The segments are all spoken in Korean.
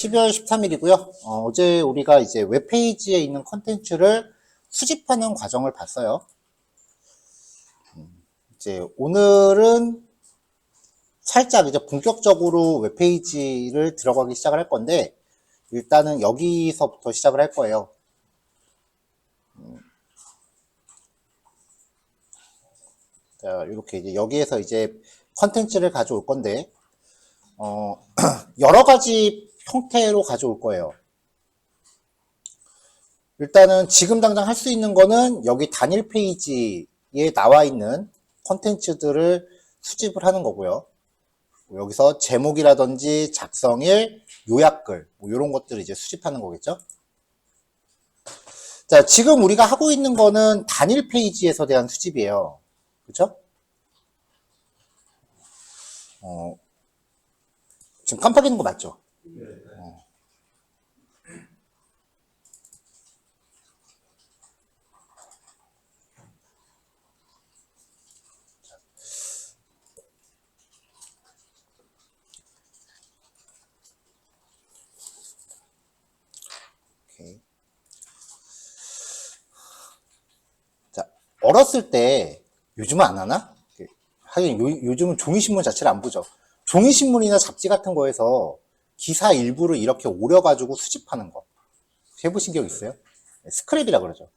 12월 13일이고요. 어제 우리가 이제 웹페이지에 있는 컨텐츠를 수집하는 과정을 봤어요. 이제 오늘은 살짝 이제 본격적으로 웹페이지를 들어가기 시작을 할 건데, 일단은 여기서부터 시작을 할 거예요. 자, 이렇게 이제 여기에서 이제 컨텐츠를 가져올 건데, 여러 가지 형태로 가져올 거예요. 일단은 지금 당장 할 수 있는 거는 여기 단일 페이지에 나와 있는 컨텐츠들을 수집을 하는 거고요. 여기서 제목이라든지 작성일, 요약글, 이런 것들을 이제 수집하는 거겠죠. 자, 지금 우리가 하고 있는 거는 단일 페이지에서 대한 수집이에요. 그렇죠? 지금 깜빡이는 거 맞죠? 오케이. 자, 어렸을 때 요즘은 안 하나? 하긴 요즘은 종이신문 자체를 안 보죠. 종이신문이나 잡지 같은 거에서 기사 일부를 이렇게 오려가지고 수집하는 거. 해보신 적 있어요? 스크랩이라 그러죠.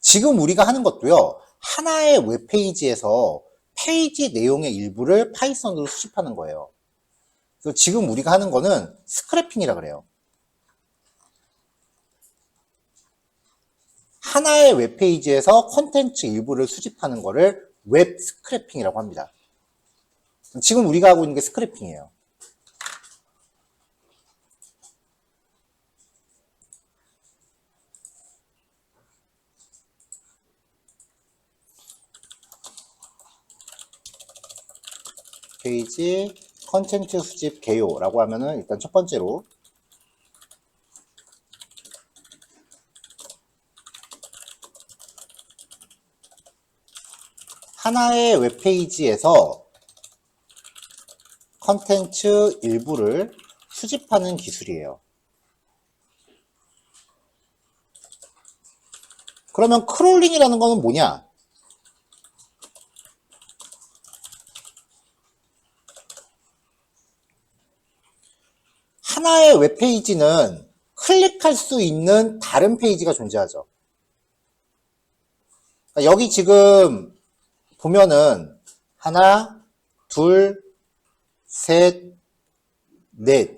지금 우리가 하는 것도요, 하나의 웹페이지에서 페이지 내용의 일부를 파이썬으로 수집하는 거예요. 그래서 지금 우리가 하는 거는 스크래핑이라 그래요. 하나의 웹페이지에서 콘텐츠 일부를 수집하는 거를 웹 스크래핑이라고 합니다. 지금 우리가 하고 있는 게 스크래핑이에요. 페이지 컨텐츠 수집 개요라고 하면은 일단 첫 번째로 하나의 웹페이지에서 컨텐츠 일부를 수집하는 기술이에요. 그러면 크롤링이라는 거는 뭐냐? 하나의 웹페이지는 클릭할 수 있는 다른 페이지가 존재하죠. 그러니까 여기 지금 보면은 하나, 둘, 셋, 넷,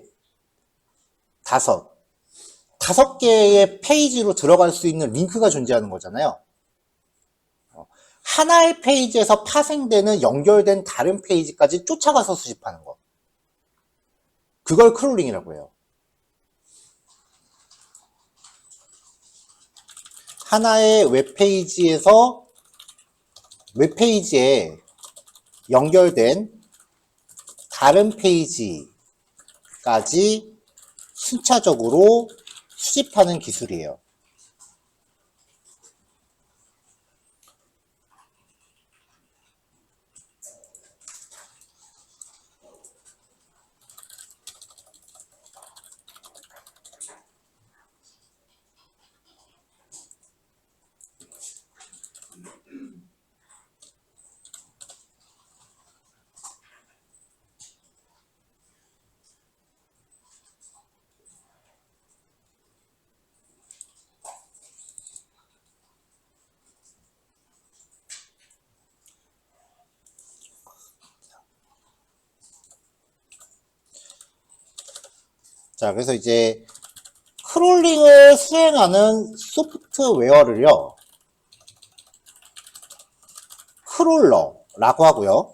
다섯 개의 페이지로 들어갈 수 있는 링크가 존재하는 거잖아요. 하나의 페이지에서 파생되는 연결된 다른 페이지까지 쫓아가서 수집하는 거. 그걸 크롤링이라고 해요. 하나의 웹페이지에서 웹페이지에 연결된 다른 페이지까지 순차적으로 수집하는 기술이에요. 자, 그래서 이제 크롤링을 수행하는 소프트웨어를요, 크롤러라고 하고요.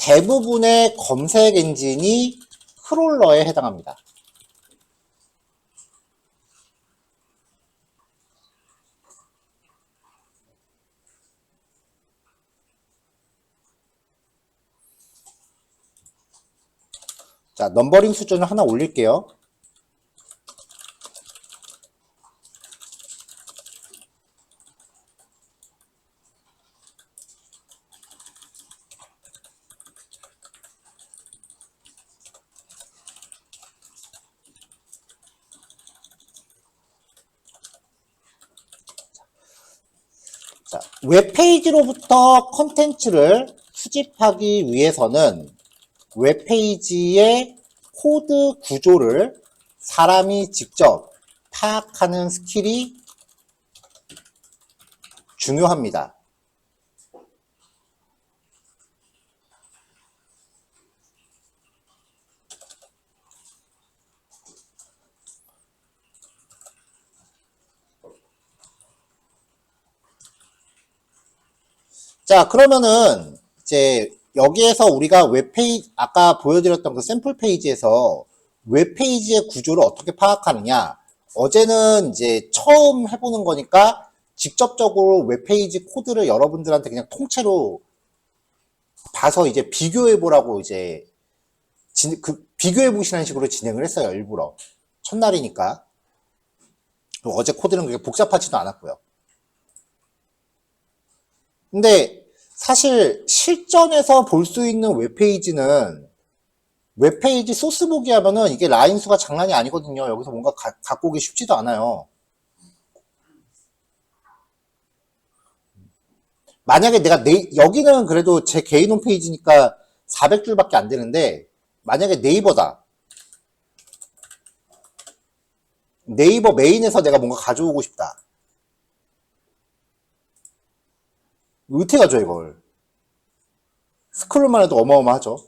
대부분의 검색 엔진이 크롤러에 해당합니다. 자, 넘버링 수준을 하나 올릴게요. 자, 웹페이지로부터 컨텐츠를 수집하기 위해서는 웹페이지의 코드 구조를 사람이 직접 파악하는 스킬이 중요합니다. 자, 그러면은 이제 여기에서 우리가 웹페이지, 아까 보여드렸던 그 샘플 페이지에서 웹페이지의 구조를 어떻게 파악하느냐. 어제는 이제 처음 해보는 거니까 직접적으로 웹페이지 코드를 여러분들한테 그냥 통째로 봐서 이제 비교해보라고 이제 비교해보시라는 식으로 진행을 했어요. 일부러. 첫날이니까. 어제 코드는 그렇게 복잡하지도 않았고요. 근데 사실 실전에서 볼 수 있는 웹페이지는 웹페이지 소스 보기 하면은 이게 라인 수가 장난이 아니거든요. 여기서 뭔가 갖고 오기 쉽지도 않아요. 만약에 내가 여기는 그래도 제 개인 홈페이지니까 400줄밖에 안 되는데 만약에 네이버다. 네이버 메인에서 내가 뭔가 가져오고 싶다. 어떻게 가져 이걸? 스크롤만 해도 어마어마하죠.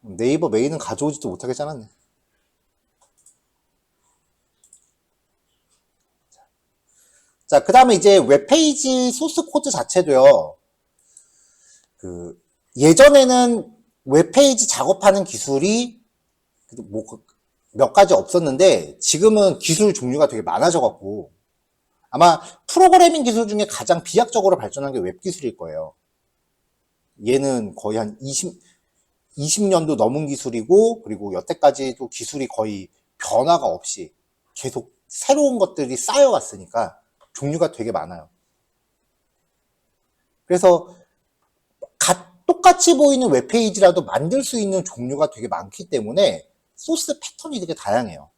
네이버 메인은 가져오지도 못하겠지 않았네. 자, 그 다음에 이제 웹페이지 소스 코드 자체도요. 예전에는 웹페이지 작업하는 기술이 뭐 몇 가지 없었는데 지금은 기술 종류가 되게 많아져갖고 아마 프로그래밍 기술 중에 가장 비약적으로 발전한 게 웹 기술일 거예요. 얘는 거의 한 20년도 넘은 기술이고 그리고 여태까지도 기술이 거의 변화가 없이 계속 새로운 것들이 쌓여왔으니까 종류가 되게 많아요. 그래서 똑같이 보이는 웹페이지라도 만들 수 있는 종류가 되게 많기 때문에 소스 패턴이 되게 다양해요.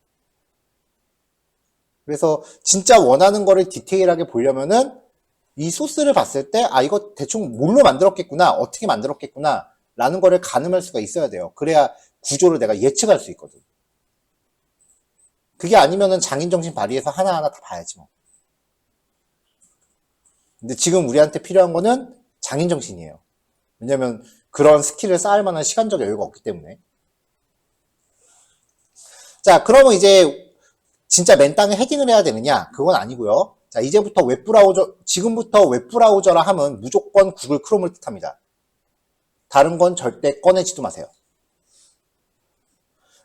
그래서 진짜 원하는 거를 디테일하게 보려면은 이 소스를 봤을 때 아 이거 대충 뭘로 만들었겠구나 어떻게 만들었겠구나 라는 거를 가늠할 수가 있어야 돼요. 그래야 구조를 내가 예측할 수 있거든. 그게 아니면은 장인정신 발휘해서 하나하나 다 봐야지 뭐. 근데 지금 우리한테 필요한 거는 장인정신이에요. 왜냐면 그런 스킬을 쌓을 만한 시간적 여유가 없기 때문에. 자, 그러면 이제 진짜 맨땅에 헤딩을 해야 되느냐? 그건 아니고요. 자, 이제부터 웹브라우저, 지금부터 웹브라우저라 하면 무조건 구글 크롬을 뜻합니다. 다른 건 절대 꺼내지도 마세요.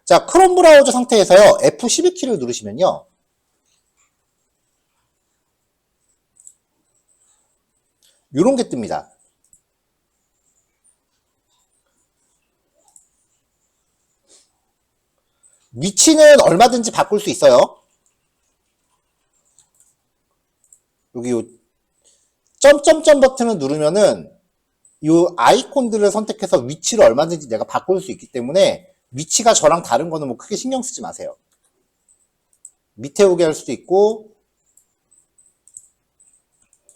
자, 크롬 브라우저 상태에서요. F12키를 누르시면요. 요런 게 뜹니다. 위치는 얼마든지 바꿀 수 있어요. 여기 요 점점점 버튼을 누르면은 요 아이콘들을 선택해서 위치를 얼마든지 내가 바꿀 수 있기 때문에 위치가 저랑 다른 거는 뭐 크게 신경 쓰지 마세요. 밑에 오게 할 수도 있고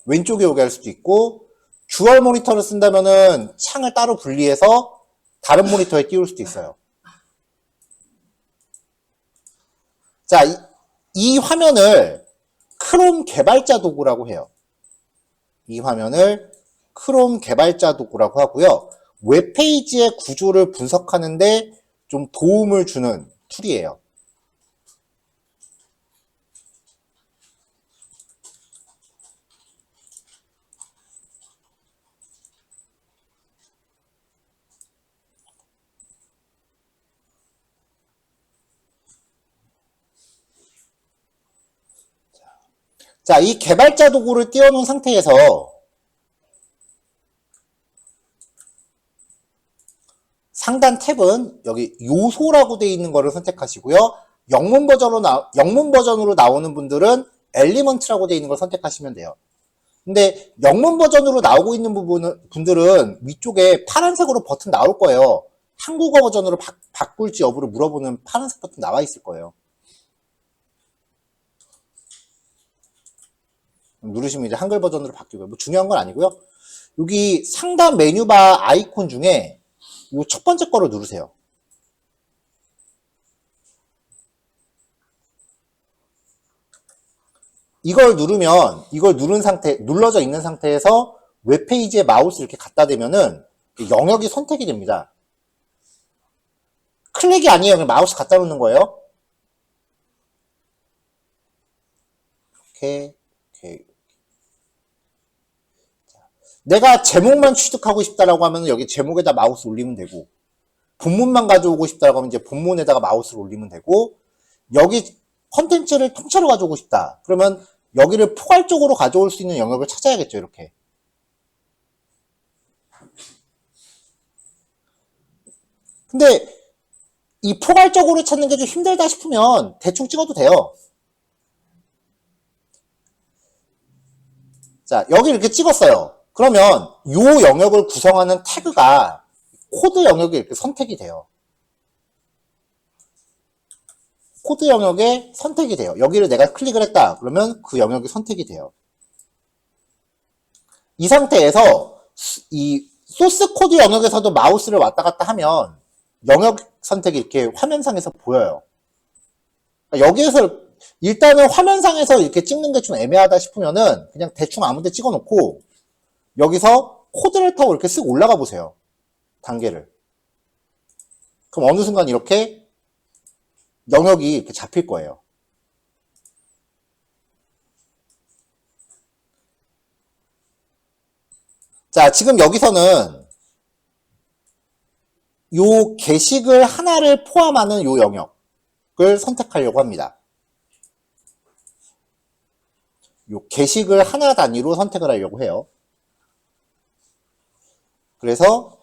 왼쪽에 오게 할 수도 있고 듀얼 모니터를 쓴다면은 창을 따로 분리해서 다른 모니터에 띄울 수도 있어요. 자, 이 화면을 크롬 개발자 도구라고 해요. 이 화면을 크롬 개발자 도구라고 하고요. 웹페이지의 구조를 분석하는데 좀 도움을 주는 툴이에요. 자, 이 개발자 도구를 띄워놓은 상태에서 상단 탭은 여기 요소라고 되어 있는 거를 선택하시고요. 영문 버전으로 나오는 분들은 엘리먼트라고 되어 있는 걸 선택하시면 돼요. 근데 영문 버전으로 나오고 있는 분들은 위쪽에 파란색으로 버튼 나올 거예요. 한국어 버전으로 바꿀지 여부를 물어보는 파란색 버튼 나와 있을 거예요. 누르시면 이제 한글 버전으로 바뀌고요. 뭐 중요한 건 아니고요. 여기 상단 메뉴바 아이콘 중에 이 첫 번째 거를 누르세요. 이걸 누르면, 이걸 누른 상태, 눌러져 있는 상태에서 웹페이지에 마우스 이렇게 갖다 대면은 영역이 선택이 됩니다. 클릭이 아니에요. 그냥 마우스 갖다 놓는 거예요. 이렇게. 내가 제목만 취득하고 싶다라고 하면 여기 제목에다 마우스 올리면 되고, 본문만 가져오고 싶다라고 하면 이제 본문에다가 마우스를 올리면 되고, 여기 컨텐츠를 통째로 가져오고 싶다. 그러면 여기를 포괄적으로 가져올 수 있는 영역을 찾아야겠죠, 이렇게. 근데 이 포괄적으로 찾는 게 좀 힘들다 싶으면 대충 찍어도 돼요. 자, 여기 이렇게 찍었어요. 그러면 이 영역을 구성하는 태그가 코드 영역이 이렇게 선택이 돼요. 코드 영역에 선택이 돼요. 여기를 내가 클릭을 했다. 그러면 그 영역이 선택이 돼요. 이 상태에서 이 소스 코드 영역에서도 마우스를 왔다 갔다 하면 영역 선택이 이렇게 화면상에서 보여요. 여기에서 일단은 화면상에서 이렇게 찍는 게 좀 애매하다 싶으면은 그냥 대충 아무 데 찍어 놓고 여기서 코드를 타고 이렇게 쓱 올라가 보세요. 단계를. 그럼 어느 순간 이렇게 영역이 이렇게 잡힐 거예요. 자, 지금 여기서는 요 게시글 하나를 포함하는 요 영역을 선택하려고 합니다. 요 게시글 하나 단위로 선택을 하려고 해요. 그래서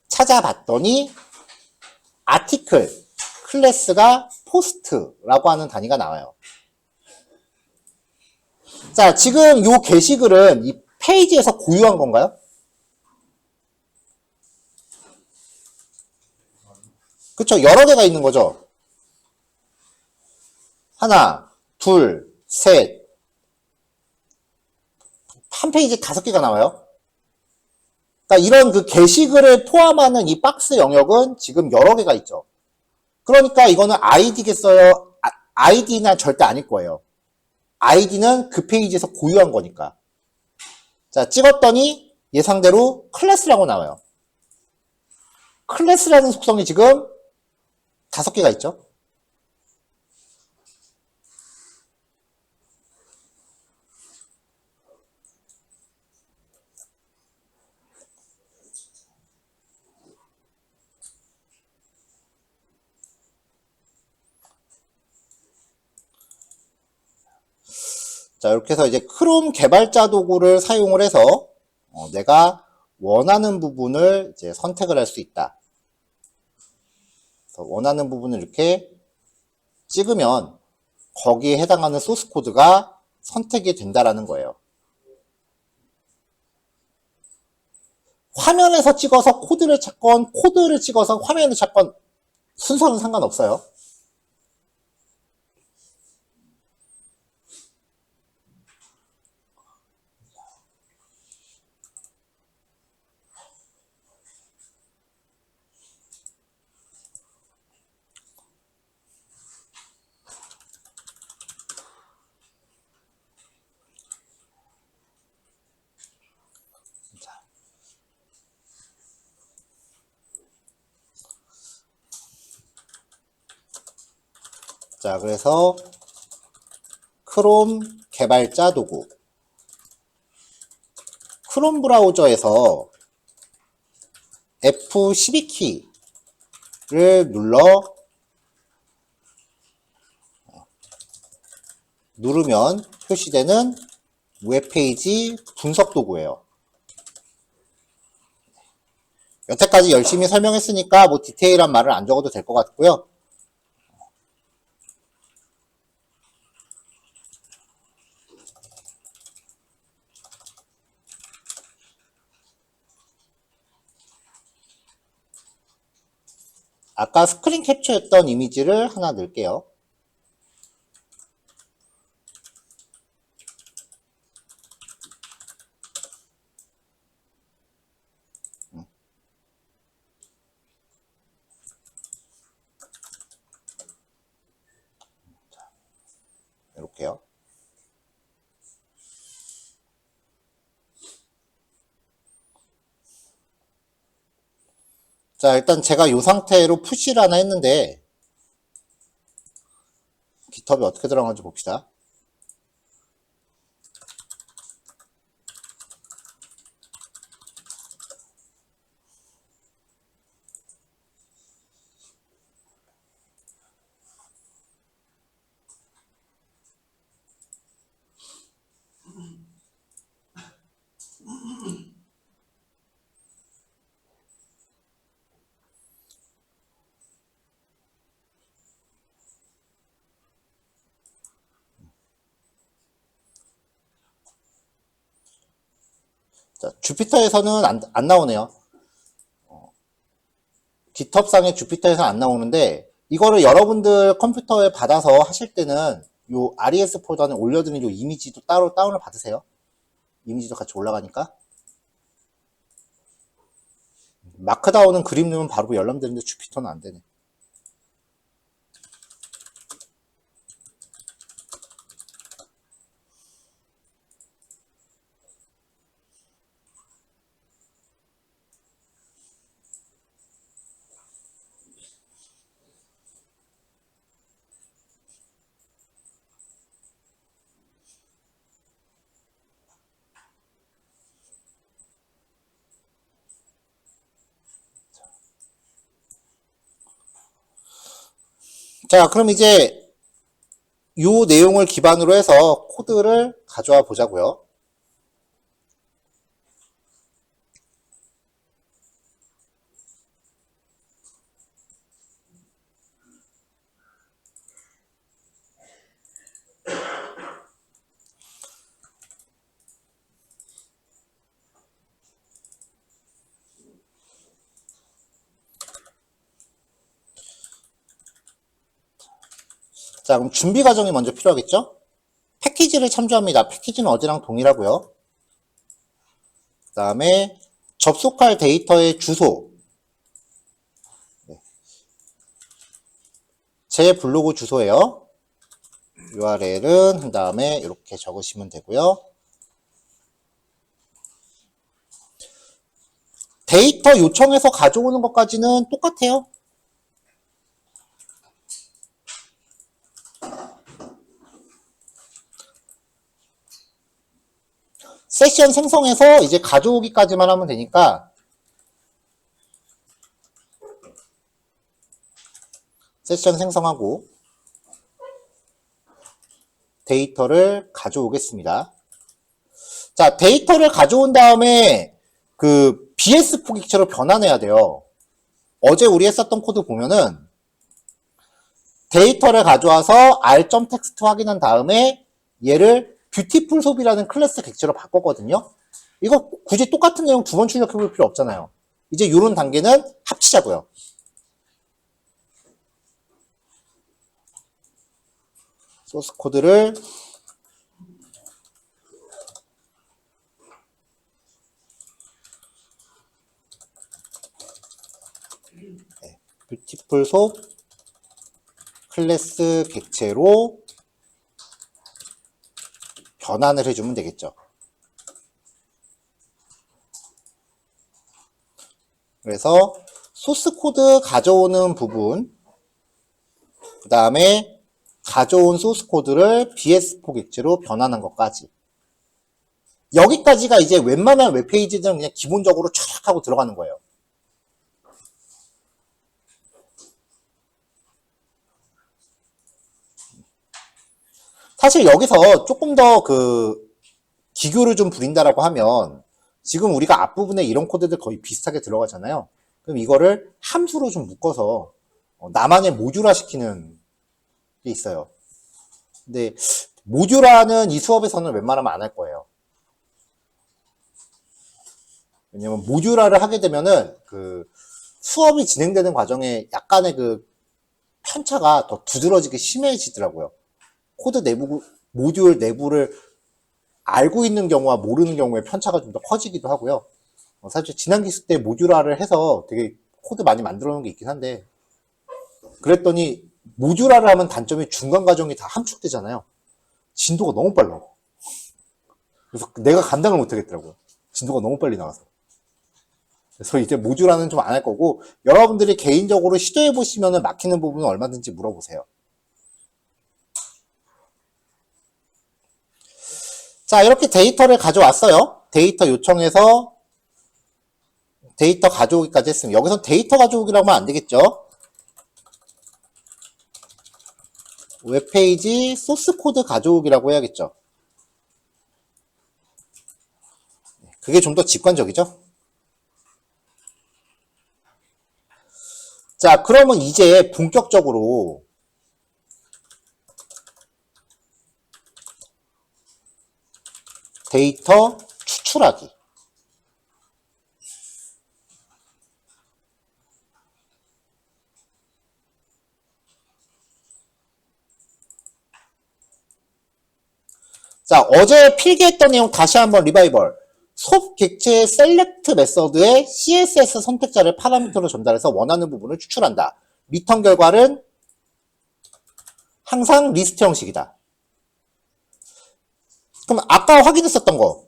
찾아봤더니 아티클 클래스가 포스트라고 하는 단위가 나와요. 자, 지금 요 게시글은 이 페이지에서 고유한 건가요? 그쵸? 여러 개가 있는 거죠. 하나, 둘, 셋. 한 페이지에 5개가 나와요. 그러니까 이런 그 게시글을 포함하는 이 박스 영역은 지금 여러 개가 있죠. 그러니까 이거는 아이디겠어요? 아이디는 절대 아닐 거예요. 아이디는 그 페이지에서 고유한 거니까. 자, 찍었더니 예상대로 클래스라고 나와요. 클래스라는 속성이 지금 5개가 있죠. 자, 이렇게 해서 이제 크롬 개발자 도구를 사용을 해서 내가 원하는 부분을 이제 선택을 할 수 있다. 그래서 원하는 부분을 이렇게 찍으면 거기에 해당하는 소스 코드가 선택이 된다라는 거예요. 화면에서 찍어서 코드를 찾건 코드를 찍어서 화면을 찾건 순서는 상관없어요. 자, 그래서 크롬 개발자 도구. 크롬 브라우저에서 F12키를 누르면 표시되는 웹페이지 분석 도구예요. 여태까지 열심히 설명했으니까 뭐 디테일한 말을 안 적어도 될 것 같고요. 아까 스크린 캡처했던 이미지를 하나 넣을게요. 자, 일단 제가 이 상태로 푸시를 하나 했는데, 깃허브이 어떻게 들어가는지 봅시다. 자, 주피터에서는 안 나오네요. 깃허브상의 주피터에서는 안 나오는데, 이거를 여러분들 컴퓨터에 받아서 하실 때는 요 RES 폴더에 올려드린 요 이미지도 따로 다운을 받으세요. 이미지도 같이 올라가니까. 마크다운은 그림 넣으면 바로 열람되는데 주피터는 안 되네. 자, 그럼 이제 요 내용을 기반으로 해서 코드를 가져와 보자고요. 자, 그럼 준비 과정이 먼저 필요하겠죠? 패키지를 참조합니다. 패키지는 어디랑 동일하고요. 그 다음에 접속할 데이터의 주소, 제 블로그 주소예요. URL은 한 다음에 이렇게 적으시면 되고요. 데이터 요청해서 가져오는 것까지는 똑같아요. 세션 생성해서 이제 가져오기까지만 하면 되니까 세션 생성하고 데이터를 가져오겠습니다. 자, 데이터를 가져온 다음에 그 BS 포깃체로 변환해야 돼요. 어제 우리 했었던 코드 보면은 데이터를 가져와서 r.text 확인한 다음에 얘를 뷰티풀 소비라는 클래스 객체로 바꿨거든요. 이거 굳이 똑같은 내용 두 번 출력해 볼 필요 없잖아요. 이제 이런 단계는 합치자고요. 소스 코드를 뷰티풀 소 클래스 객체로 변환을 해주면 되겠죠. 그래서 소스 코드 가져오는 부분, 그 다음에 가져온 소스 코드를 BS4 객체로 변환한 것까지. 여기까지가 이제 웬만한 웹페이지들은 그냥 기본적으로 촥 하고 들어가는 거예요. 사실 여기서 조금 더 기교를 좀 부린다라고 하면 지금 우리가 앞부분에 이런 코드들 거의 비슷하게 들어가잖아요. 그럼 이거를 함수로 좀 묶어서 나만의 모듈화 시키는 게 있어요. 근데 모듈화는 이 수업에서는 웬만하면 안 할 거예요. 왜냐면 모듈화를 하게 되면은 수업이 진행되는 과정에 약간의 편차가 더 두드러지게 심해지더라고요. 코드 내부, 모듈 내부를 알고 있는 경우와 모르는 경우에 편차가 좀 더 커지기도 하고요. 사실 지난 기수 때 모듈화를 해서 되게 코드 많이 만들어 놓은 게 있긴 한데, 그랬더니 모듈화를 하면 단점이 중간 과정이 다 함축되잖아요. 진도가 너무 빨라. 그래서 내가 감당을 못 하겠더라고요. 진도가 너무 빨리 나와서. 그래서 이제 모듈화는 좀 안 할 거고, 여러분들이 개인적으로 시도해 보시면 막히는 부분은 얼마든지 물어보세요. 자, 이렇게 데이터를 가져왔어요. 데이터 요청해서 데이터 가져오기까지 했습니다. 여기서 데이터 가져오기라고 하면 안 되겠죠? 웹페이지 소스 코드 가져오기라고 해야겠죠. 그게 좀 더 직관적이죠? 자, 그러면 이제 본격적으로 데이터 추출하기. 자, 어제 필기했던 내용 다시 한번 리바이벌. 속 객체 셀렉트 메서드의 CSS 선택자를 파라미터로 전달해서 원하는 부분을 추출한다. 리턴 결과는 항상 리스트 형식이다. 그럼 아까 확인했었던 거.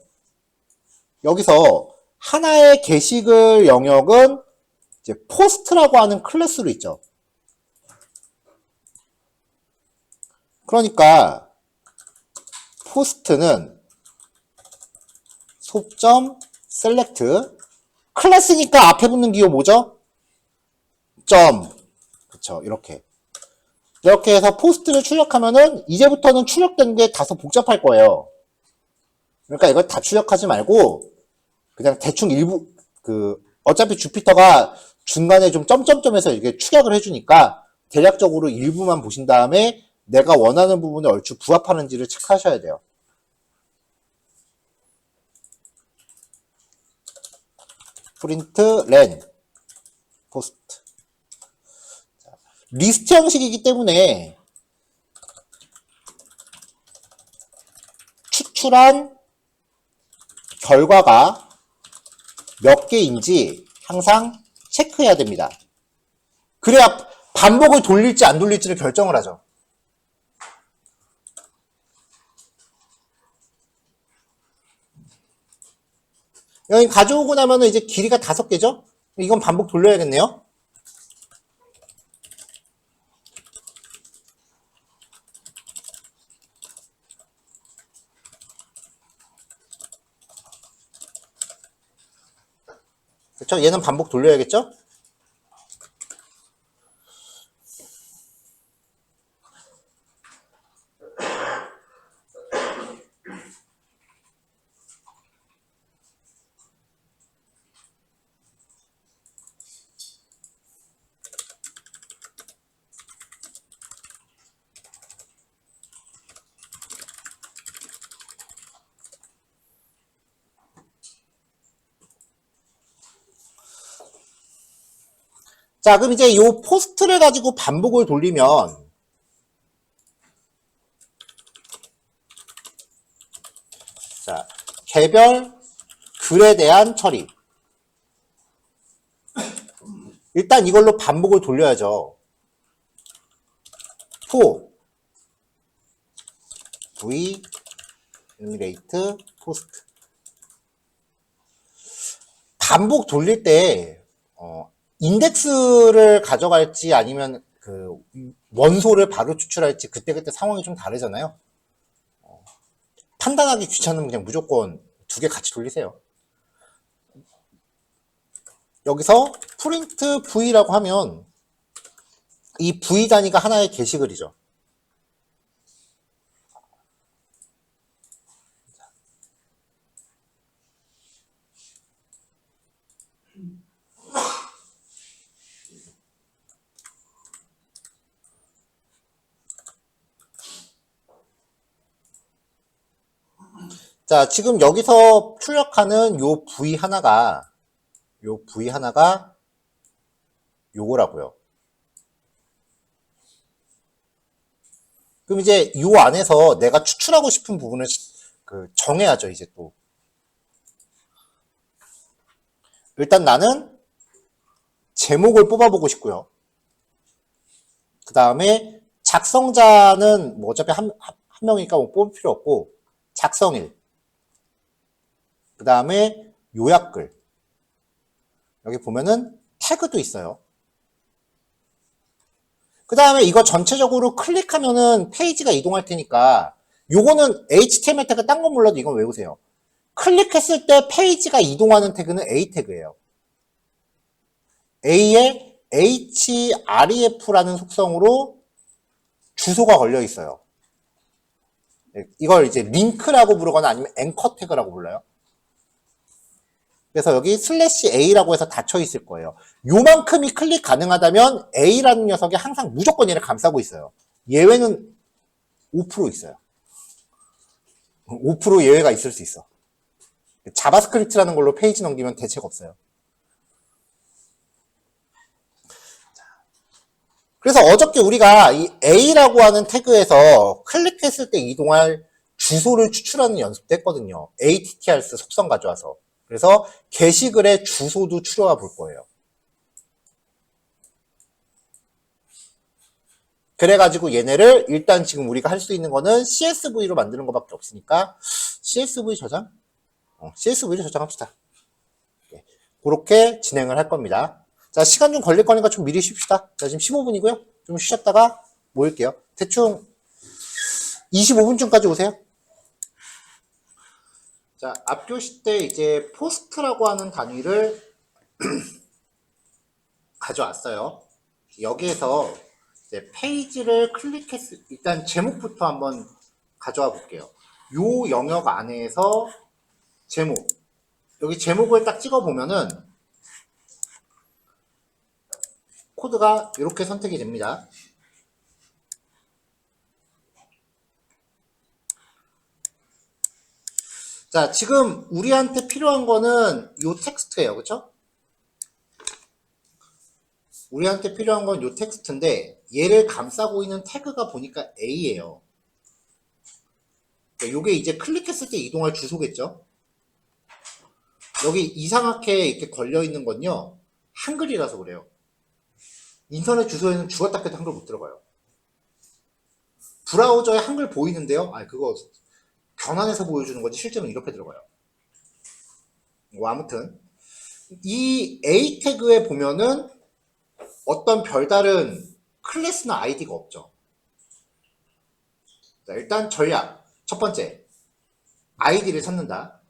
여기서 하나의 게시글 영역은 이제 포스트라고 하는 클래스로 있죠. 그러니까 포스트는 속.셀렉트 클래스니까 앞에 붙는 기호 뭐죠? 점. 그쵸, 이렇게 해서 포스트를 출력하면은 이제부터는 출력된 게 다소 복잡할 거예요. 그러니까 이걸 다 출력하지 말고 그냥 대충 일부 어차피 주피터가 중간에 좀 점점점에서 이렇게 축약을 해주니까 대략적으로 일부만 보신 다음에 내가 원하는 부분에 얼추 부합하는지를 체크하셔야 돼요. 프린트 len 포스트. 리스트 형식이기 때문에 추출한 결과가 몇 개인지 항상 체크해야 됩니다. 그래야 반복을 돌릴지 안 돌릴지를 결정을 하죠. 여기 가져오고 나면은 이제 길이가 5개죠? 이건 반복 돌려야겠네요. 그렇죠? 얘는 반복 돌려야겠죠? 자, 그럼 이제 이 포스트를 가지고 반복을 돌리면 자, 개별 글에 대한 처리. 일단 이걸로 반복을 돌려야죠. for v enumerate post. 반복 돌릴 때 인덱스를 가져갈지 아니면 그 원소를 바로 추출할지 그때그때 상황이 좀 다르잖아요. 판단하기 귀찮으면 그냥 무조건 2개 같이 돌리세요. 여기서 프린트 v라고 하면 이 v 단위가 하나의 게시글이죠. 자, 지금 여기서 출력하는 요 v 하나가 요거라고요. 그럼 이제 요 안에서 내가 추출하고 싶은 부분을 정해야죠, 이제 또. 일단 나는 제목을 뽑아보고 싶고요. 그 다음에 작성자는 뭐 어차피 한 명이니까 뭐 뽑을 필요 없고, 작성일. 그 다음에 요약글. 여기 보면은 태그도 있어요. 그 다음에 이거 전체적으로 클릭하면은 페이지가 이동할 테니까 요거는 HTML 태그 딴 건 몰라도 이건 외우세요. 클릭했을 때 페이지가 이동하는 태그는 A 태그예요. A에 href라는 속성으로 주소가 걸려 있어요. 이걸 이제 링크라고 부르거나 아니면 앵커 태그라고 불러요. 그래서 여기 /A라고 해서 닫혀 있을 거예요. 요만큼이 클릭 가능하다면 A라는 녀석이 항상 무조건 얘를 감싸고 있어요. 예외는 5% 있어요. 5% 예외가 있을 수 있어. 자바스크립트라는 걸로 페이지 넘기면 대책 없어요. 그래서 어저께 우리가 이 A라고 하는 태그에서 클릭했을 때 이동할 주소를 추출하는 연습도 했거든요. attrs 속성 가져와서. 그래서 게시글의 주소도 추려와 볼 거예요. 그래가지고 얘네를 일단 지금 우리가 할 수 있는 거는 CSV로 만드는 것밖에 없으니까 CSV 저장? CSV로 저장합시다. 그렇게 진행을 할 겁니다. 자, 시간 좀 걸릴 거니까 좀 미리 쉽시다. 자, 지금 15분이고요. 좀 쉬었다가 모일게요. 대충 25분쯤까지 오세요. 자, 앞교시 때 이제 포스트라고 하는 단위를 가져왔어요. 여기에서 이제 페이지를 일단 제목부터 한번 가져와 볼게요. 요 영역 안에서 제목. 여기 제목을 딱 찍어 보면은 코드가 이렇게 선택이 됩니다. 자, 지금 우리한테 필요한 거는 요 텍스트예요. 그쵸? 우리한테 필요한 건 요 텍스트인데 얘를 감싸고 있는 태그가 보니까 A예요. 요게 이제 클릭했을 때 이동할 주소겠죠? 여기 이상하게 이렇게 걸려있는 건요. 한글이라서 그래요. 인터넷 주소에는 죽었다 해도 한글 못 들어가요. 브라우저에 한글 보이는데요? 아니, 그거 변환해서 보여주는 거지 실제로는 이렇게 들어가요. 뭐 아무튼 이 A 태그에 보면은 어떤 별다른 클래스나 아이디가 없죠. 자, 일단 전략 첫 번째 아이디를 찾는다.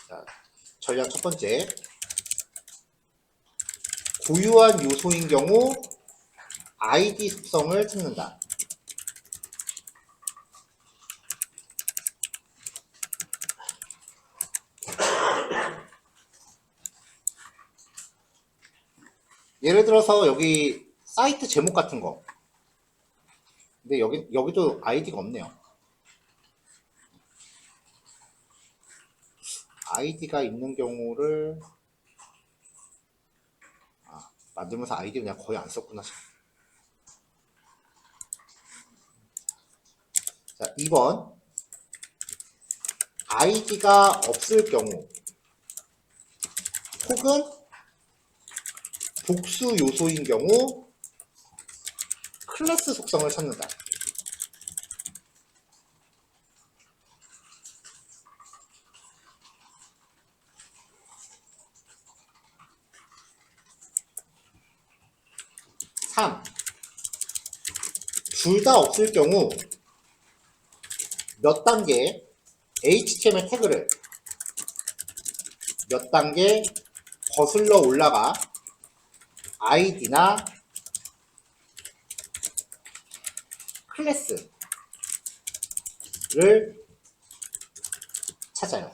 자, 전략 첫 번째 고유한 요소인 경우 아이디 속성을 찾는다. 예를 들어서 여기 사이트 제목 같은 거. 근데 여기도 아이디가 없네요. 아이디가 있는 경우를 만들면서 아이디를 그냥 거의 안 썼구나. 자, 2번 아이디가 없을 경우 혹은 복수 요소인 경우 클래스 속성을 찾는다. 둘 다 없을 경우 몇 단계 HTML 태그를 몇 단계 거슬러 올라가 아이디나 클래스를 찾아요.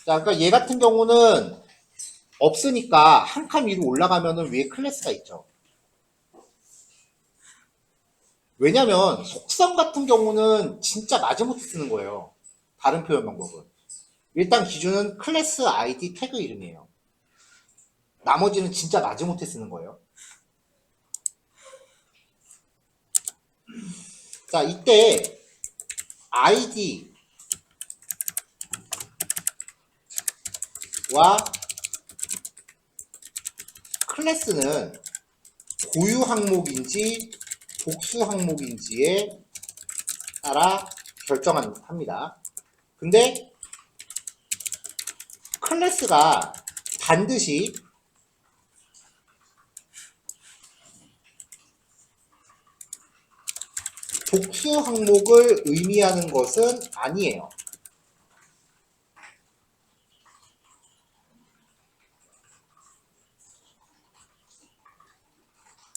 자, 그러니까 얘 같은 경우는 없으니까 한 칸 위로 올라가면은 위에 클래스가 있죠. 왜냐면 속성 같은 경우는 진짜 마지못해 쓰는 거예요. 다른 표현 방법은. 일단 기준은 클래스 아이디 태그 이름이에요. 나머지는 진짜 마지못해 쓰는 거예요. 자, 이때 아이디와 클래스는 고유 항목인지 복수 항목인지에 따라 결정합니다. 근데 클래스가 반드시 복수 항목을 의미하는 것은 아니에요.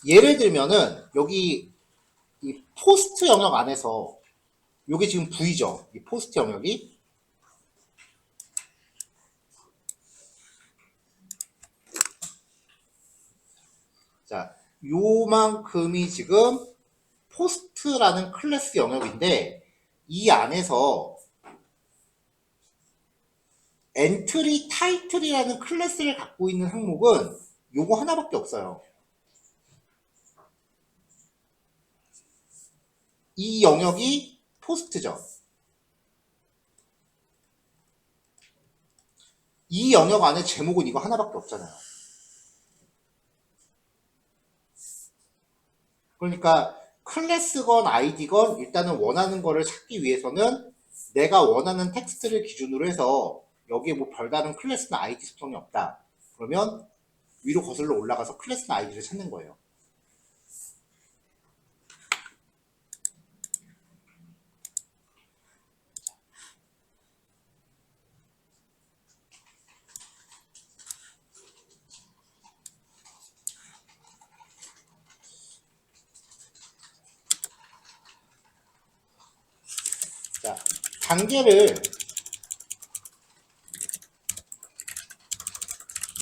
예를 들면은 여기 이 포스트 영역 안에서 요게 지금 V죠. 이 포스트 영역이. 자, 요만큼이 지금 포스트라는 클래스 영역인데 이 안에서 엔트리 타이틀이라는 클래스를 갖고 있는 항목은 요거 하나밖에 없어요. 이 영역이 포스트죠. 이 영역 안에 제목은 이거 하나밖에 없잖아요. 그러니까 클래스건 아이디건 일단은 원하는 거를 찾기 위해서는 내가 원하는 텍스트를 기준으로 해서 여기에 뭐 별다른 클래스나 아이디 속성이 없다. 그러면 위로 거슬러 올라가서 클래스나 아이디를 찾는 거예요. 자,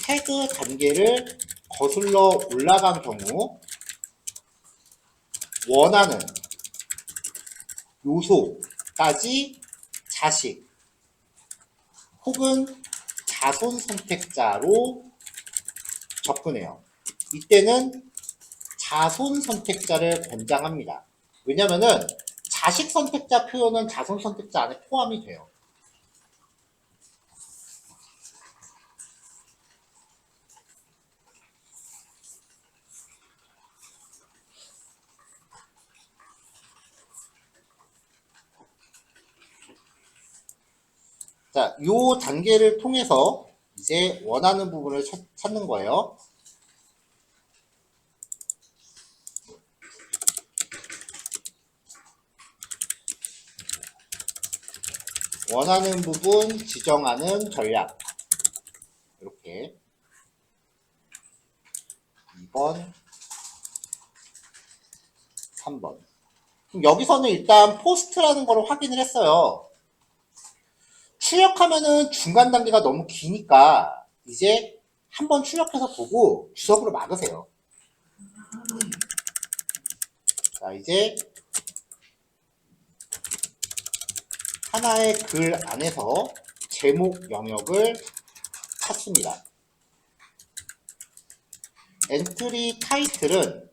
태그 단계를 거슬러 올라간 경우 원하는 요소까지 자식 혹은 자손 선택자로 접근해요. 이때는 자손 선택자를 권장합니다. 왜냐면은 자식 선택자 표현은 자손 선택자 안에 포함이 돼요. 자, 요 단계를 통해서 이제 원하는 부분을 찾는 거예요. 원하는 부분 지정하는 전략. 이렇게 2번, 3번. 그럼 여기서는 일단 포스트라는 걸 확인을 했어요. 출력하면은 중간 단계가 너무 기니까 이제 한번 출력해서 보고 주석으로 막으세요. 자, 이제 하나의 글 안에서 제목 영역을 찾습니다. 엔트리 타이틀은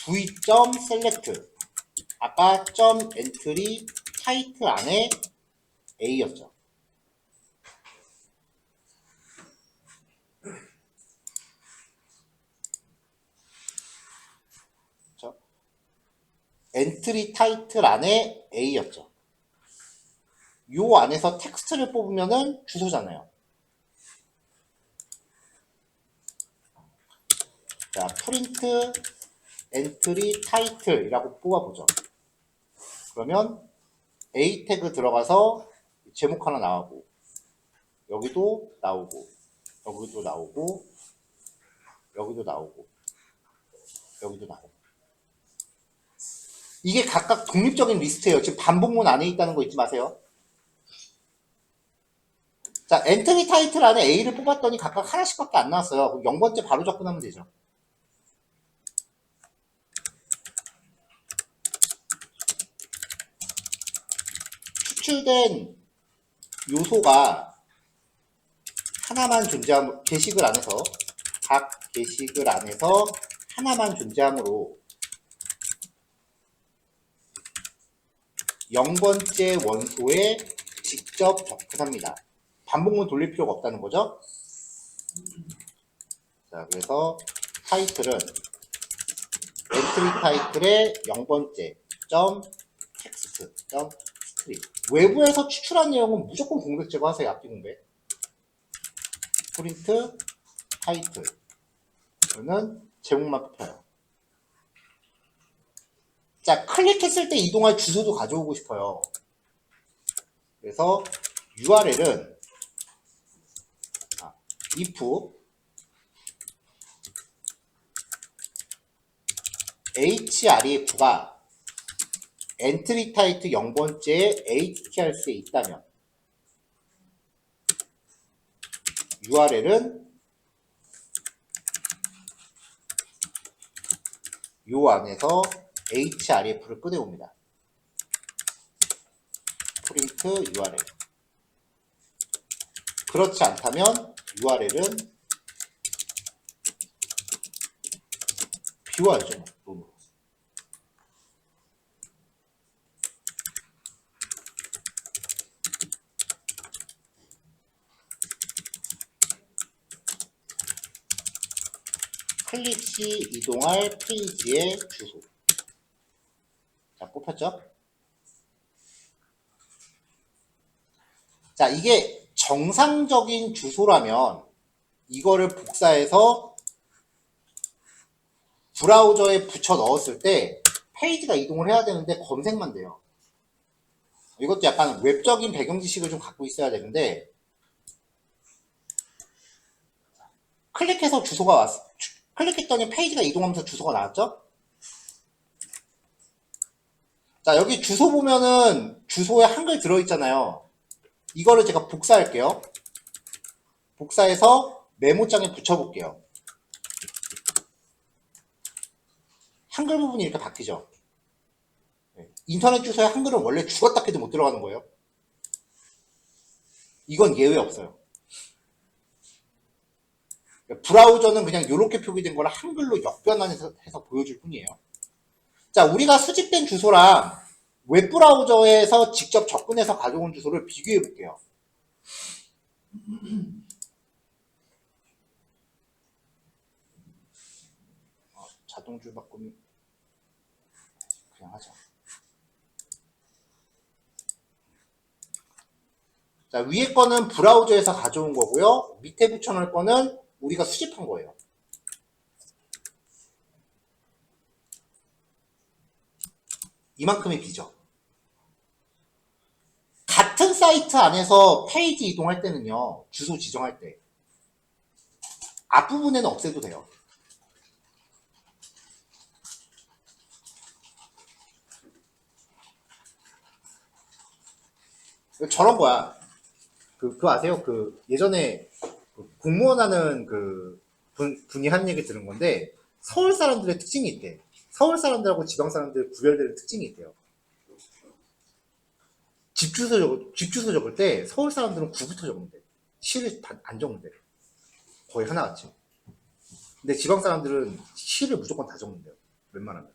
v.select 아까 .entry 타이틀 안에 A였죠. 그렇죠? 엔트리 타이틀 안에 A였죠. 요 안에서 텍스트를 뽑으면은 주소잖아요. 자, 프린트 엔트리 타이틀이라고 뽑아보죠. 그러면 A 태그 들어가서 제목 하나 나오고 여기도 나오고 여기도 나오고 여기도 나오고 여기도 나오고 이게 각각 독립적인 리스트예요. 지금 반복문 안에 있다는 거 잊지 마세요. 자, 엔트리 타이틀 안에 A를 뽑았더니 각각 하나씩밖에 안 나왔어요. 그럼 0번째 바로 접근하면 되죠. 추출된 요소가 하나만 존재함, 게시글 안에서 각 게시글 안에서 하나만 존재하므로 0번째 원소에 직접 접근합니다. 반복문 돌릴 필요가 없다는 거죠. 자, 그래서 타이틀은 엔트리 타이틀의 0번째 점 텍스트 점 스트링. 외부에서 추출한 내용은 무조건 공백 제거하세요. 앞뒤 공백. 프린트 타이틀. 저는 제목만 펴요. 자, 클릭했을 때 이동할 주소도 가져오고 싶어요. 그래서 URL은 if href가 엔트리 타이틀 0번째에 htrs에 있다면 URL은 요 안에서 href를 꺼내옵니다. 프린트 URL. 그렇지 않다면 URL은 비워야죠. 놈으로. 클릭 시 이동할 페이지의 주소. 자, 뽑혔죠? 자, 이게 정상적인 주소라면 이거를 복사해서 브라우저에 붙여 넣었을 때 페이지가 이동을 해야 되는데 검색만 돼요. 이것도 약간 웹적인 배경 지식을 좀 갖고 있어야 되는데, 클릭해서 주소가 왔어. 클릭했더니 페이지가 이동하면서 주소가 나왔죠? 자, 여기 주소 보면은 주소에 한글 들어있잖아요. 이거를 제가 복사할게요. 복사해서 메모장에 붙여볼게요. 한글 부분이 이렇게 바뀌죠. 인터넷 주소에 한글은 원래 죽었다 해도 못 들어가는 거예요. 이건 예외 없어요. 브라우저는 그냥 이렇게 표기된 거를 한글로 역변환해서 보여줄 뿐이에요. 자, 우리가 수집된 주소랑 웹브라우저에서 직접 접근해서 가져온 주소를 비교해 볼게요. 자동줄 바꾸면 그냥 하자. 자, 위에 거는 브라우저에서 가져온 거고요. 밑에 붙여놓을 거는 우리가 수집한 거예요. 이만큼의 비죠. 같은 사이트 안에서 페이지 이동할 때는요, 주소 지정할 때 앞부분에는 없애도 돼요. 저런 거야. 그거 아세요? 예전에 공무원 하는 분이 한 얘기 들은 건데, 서울 사람들의 특징이 있대. 서울 사람들하고 지방 사람들 구별되는 특징이 있대요. 집 주소 적을 때 서울 사람들은 구부터 적는데, 시를 안 적는데. 거의 하나같이. 근데 지방 사람들은 시를 무조건 다 적는데요. 웬만하면.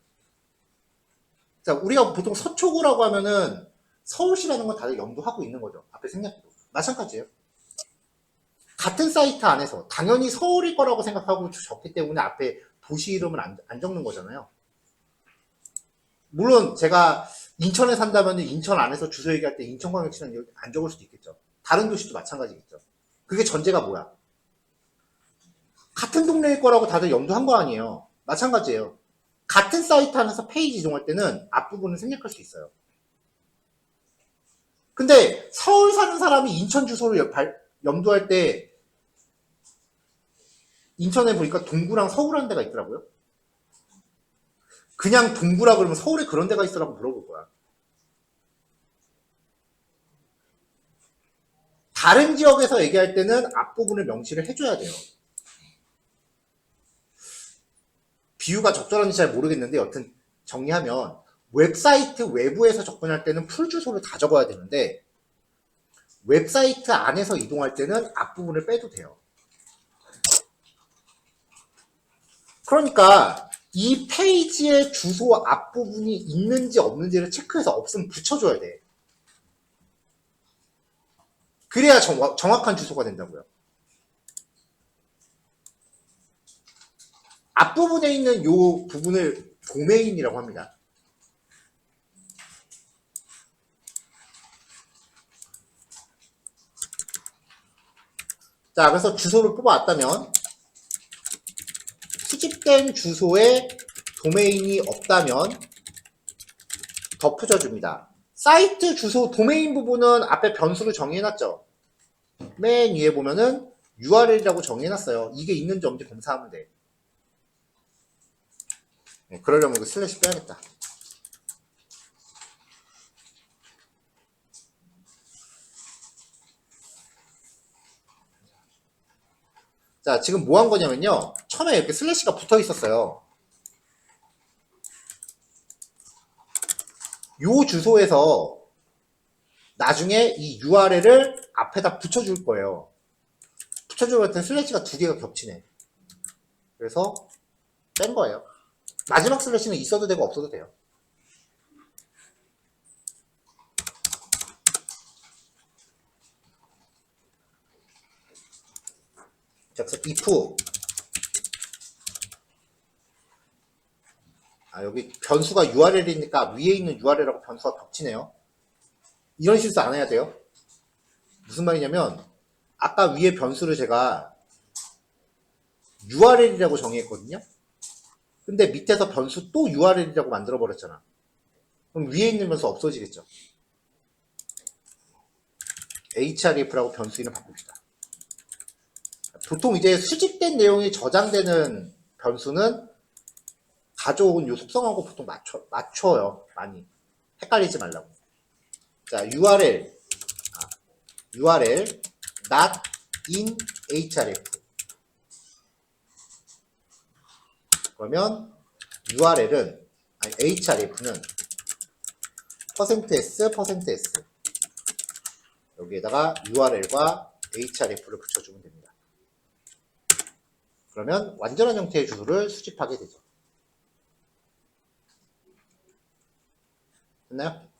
자, 우리가 보통 서초구라고 하면은 서울시라는 건 다들 염두하고 있는 거죠. 앞에 생략해도. 마찬가지예요. 같은 사이트 안에서 당연히 서울일 거라고 생각하고 적기 때문에 앞에 도시 이름을 안 적는 거잖아요. 물론 제가 인천에 산다면 인천 안에서 주소 얘기할 때 인천광역시는 안 적을 수도 있겠죠. 다른 도시도 마찬가지겠죠. 그게 전제가 뭐야? 같은 동네일 거라고 다들 염두한 거 아니에요. 마찬가지예요. 같은 사이트 안에서 페이지 이동할 때는 앞부분은 생략할 수 있어요. 근데 서울 사는 사람이 인천 주소를 염두할 때 인천에 보니까 동구랑 서울한 데가 있더라고요. 그냥 동구라 그러면 서울에 그런 데가 있어라고 물어볼 거야. 다른 지역에서 얘기할 때는 앞부분을 명시를 해줘야 돼요. 비유가 적절한지 잘 모르겠는데 여튼 정리하면 웹사이트 외부에서 접근할 때는 풀 주소를 다 적어야 되는데 웹사이트 안에서 이동할 때는 앞부분을 빼도 돼요. 그러니까 이 페이지의 주소 앞부분이 있는지 없는지를 체크해서 없으면 붙여줘야 돼. 그래야 정확한 주소가 된다고요. 앞부분에 있는 요 부분을 도메인이라고 합니다. 자, 그래서 주소를 뽑아왔다면 수집된 주소에 도메인이 없다면 덧붙여 줍니다. 사이트 주소 도메인 부분은 앞에 변수를 정의해놨죠. 맨 위에 보면은 URL이라고 정의해놨어요. 이게 있는지 없는지 검사하면 돼. 네, 그러려면 이거 슬래시 빼야겠다. 자, 지금 뭐 한 거냐면요. 처음에 이렇게 슬래시가 붙어 있었어요. 요 주소에서 나중에 이 URL을 앞에다 붙여줄 거예요. 붙여줄 때 슬래시가 두 개가 겹치네. 그래서 뺀 거예요. 마지막 슬래시는 있어도 되고 없어도 돼요. 자, 그래서 if 여기 변수가 URL이니까 위에 있는 URL하고 변수가 겹치네요. 이런 실수 안 해야 돼요. 무슨 말이냐면 아까 위에 변수를 제가 URL이라고 정의했거든요. 근데 밑에서 변수 또 URL이라고 만들어 버렸잖아. 그럼 위에 있는 변수 없어지겠죠. href라고 변수 이름 바꿉시다. 보통 이제 수집된 내용이 저장되는 변수는 가져온 요 속성하고 보통 맞춰요. 많이. 헷갈리지 말라고. 자, URL not in href. 그러면 URL은, href는 %s 여기에다가 URL과 href를 붙여주면 됩니다. 그러면 완전한 형태의 주소를 수집하게 되죠. 됐나요?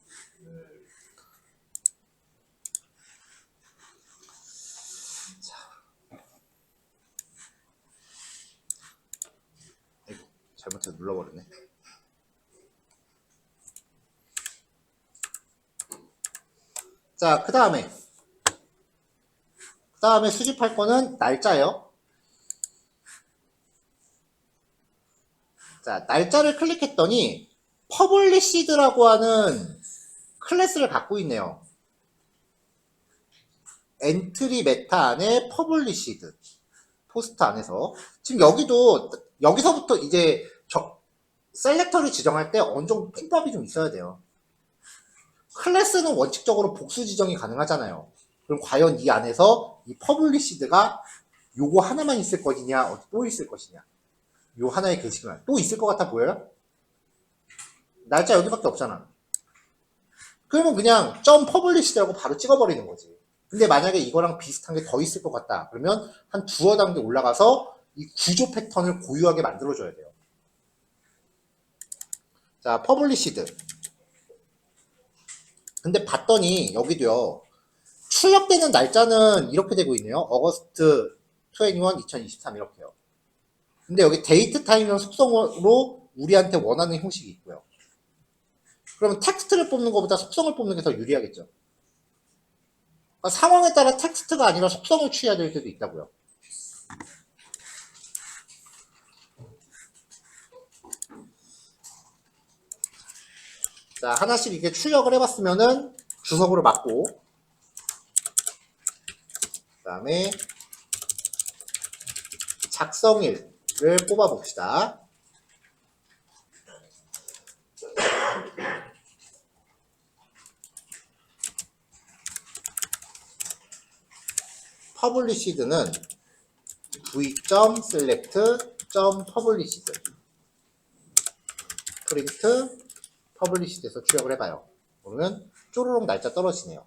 잘못해서 눌러버렸네. 자, 그 다음에 수집할 거는 날짜예요. 자, 날짜를 클릭했더니 퍼블리시드라고 하는 클래스를 갖고 있네요. 엔트리 메타 안에 퍼블리시드 포스트 안에서 지금 여기서부터 이제 셀렉터를 지정할 때 어느 정도 핀법이 좀 있어야 돼요. 클래스는 원칙적으로 복수 지정이 가능하잖아요. 그럼 과연 이 안에서 이 퍼블리시드가 요거 하나만 있을 것이냐, 어디 또 있을 것이냐. 요 하나의 게시판 또 있을 것 같아 보여요? 날짜 여기밖에 없잖아. 그러면 그냥 점 퍼블리시드라고 바로 찍어버리는 거지. 근데 만약에 이거랑 비슷한 게 더 있을 것 같다. 그러면 한 두어 단계 올라가서 이 구조 패턴을 고유하게 만들어줘야 돼요. 자, 퍼블리시드. 근데 봤더니 여기도요. 출력되는 날짜는 이렇게 되고 있네요. 어거스트 21, 2023 이렇게요. 근데 여기 데이트 타임이랑 속성으로 우리한테 원하는 형식이 있고요. 그러면 텍스트를 뽑는 것보다 속성을 뽑는 게 더 유리하겠죠. 그러니까 상황에 따라 텍스트가 아니라 속성을 취해야 될 때도 있다고요. 자, 하나씩 이렇게 출력을 해봤으면은 주석으로 맞고, 그 다음에 작성일을 뽑아봅시다. 퍼블리시드는 v.select.published 프린트 퍼블리시드에서 출력을 해봐요. 그러면 쪼르륵 날짜 떨어지네요.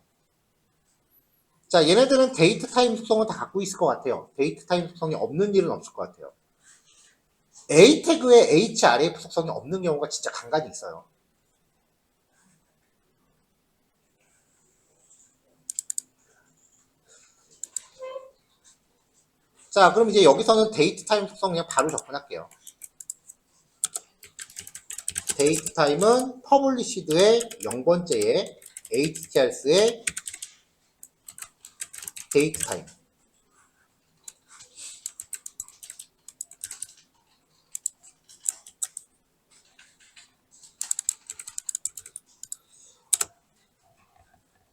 자, 얘네들은 데이트 타임 속성을 다 갖고 있을 것 같아요. 데이트 타임 속성이 없는 일은 없을 것 같아요. A 태그에 href 속성이 없는 경우가 진짜 간간히 있어요. 자, 그럼 이제 여기서는 데이트 타임 속성 그냥 바로 접근할게요. 데이트 타임은 퍼블리시드의 0번째에 HTRS의 데이트 타임.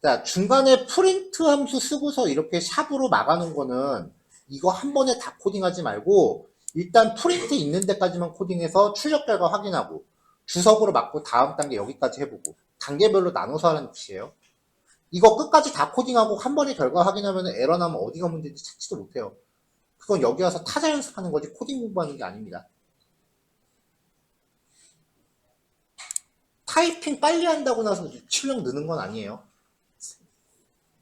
자, 중간에 프린트 함수 쓰고서 이렇게 샵으로 막아놓은 거는 이거 한 번에 다 코딩하지 말고 일단 프린트 있는 데까지만 코딩해서 출력 결과 확인하고 주석으로 막고 다음 단계 여기까지 해보고 단계별로 나눠서 하는 뜻이에요. 이거 끝까지 다 코딩하고 한 번에 결과 확인하면 에러 나면 어디가 문제인지 찾지도 못해요. 그건 여기 와서 타자 연습하는 거지 코딩 공부하는 게 아닙니다. 타이핑 빨리 한다고 나서 출력 느는 건 아니에요.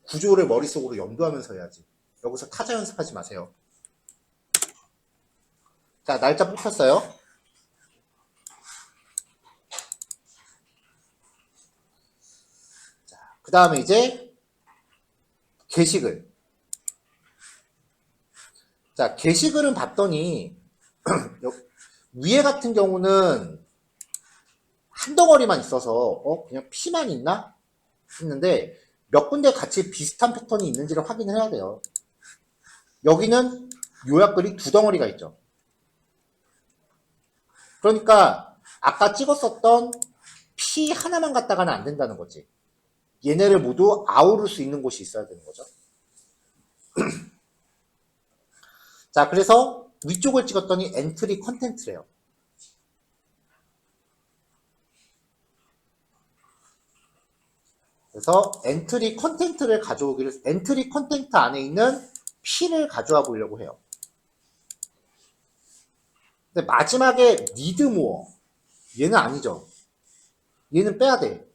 구조를 머릿속으로 염두하면서 해야지. 여기서 타자 연습하지 마세요. 자, 날짜 뽑혔어요. 자, 그 다음에 이제 게시글. 자, 게시글은 봤더니 위에 같은 경우는 한 덩어리만 있어서 그냥 P만 있나? 했는데 몇 군데 같이 비슷한 패턴이 있는지를 확인을 해야 돼요. 여기는 요약글이 두 덩어리가 있죠. 그러니까 아까 찍었었던 P 하나만 갖다가는 안 된다는 거지. 얘네를 모두 아우를 수 있는 곳이 있어야 되는 거죠. 자, 그래서 위쪽을 찍었더니 엔트리 컨텐츠래요. 그래서 엔트리 컨텐츠를 가져오기를, 엔트리 컨텐츠 안에 있는 P를 가져와 보려고 해요. 근데 마지막에 need more. 얘는 아니죠. 얘는 빼야 돼.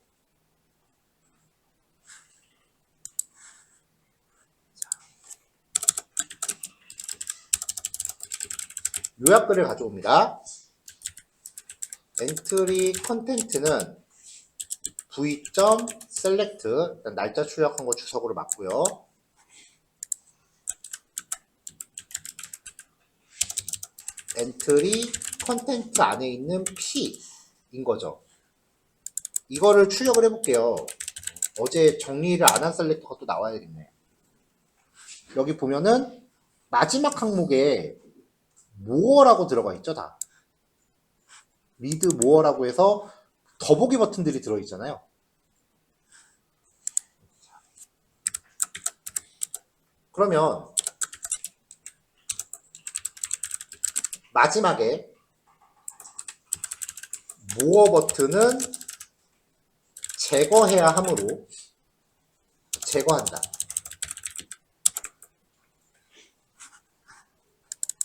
요약글을 가져옵니다. 엔트리 컨텐츠는 v.select 일단 날짜 출력한 거 주석으로 맞고요. 엔트리 컨텐츠 안에 있는 P인 거죠. 이거를 출력을 해볼게요. 어제 정리를 안 한 셀렉터가 또 나와야겠네. 여기 보면은 마지막 항목에 more라고 들어가 있죠, 다. read more라고 해서 더보기 버튼들이 들어있잖아요. 그러면 마지막에 more 버튼은 제거해야 하므로 제거한다.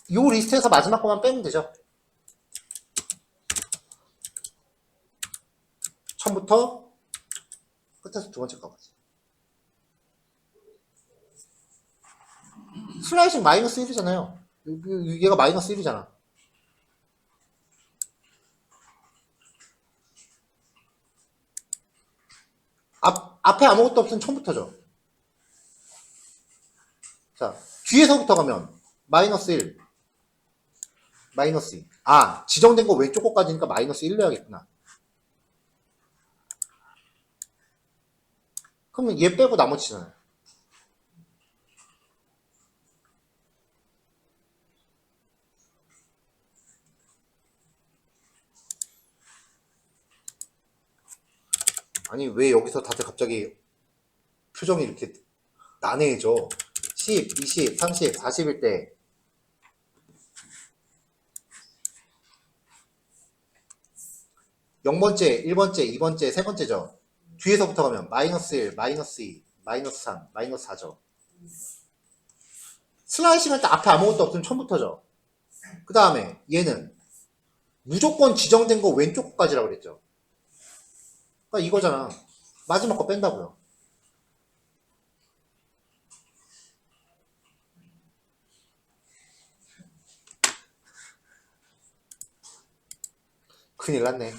이 리스트에서 마지막 것만 빼면 되죠. 처음부터 끝에서 두 번째 거까지. 슬라이싱 마이너스 1이잖아요. 얘가 마이너스 1이잖아. 앞에 아무것도 없으면 처음부터죠. 자, 뒤에서부터 가면 마이너스 1, 마이너스 2. 아, 지정된 거 왼쪽 거까지니까 마이너스 1로 해야겠구나. 그러면 얘 빼고 나머지잖아요. 아니, 왜 여기서 다들 갑자기 표정이 이렇게 난해해져? 10, 20, 30, 40일 때 0번째, 1번째, 2번째, 3번째죠. 뒤에서부터 가면 마이너스 1, 마이너스 2, 마이너스 3, 마이너스 4죠. 슬라이싱 할 때 앞에 아무것도 없으면 처음부터죠. 그 다음에 얘는 무조건 지정된 거 왼쪽 거까지라고 그랬죠. 그러니까 이거잖아. 마지막 거 뺀다고요. 큰일 났네.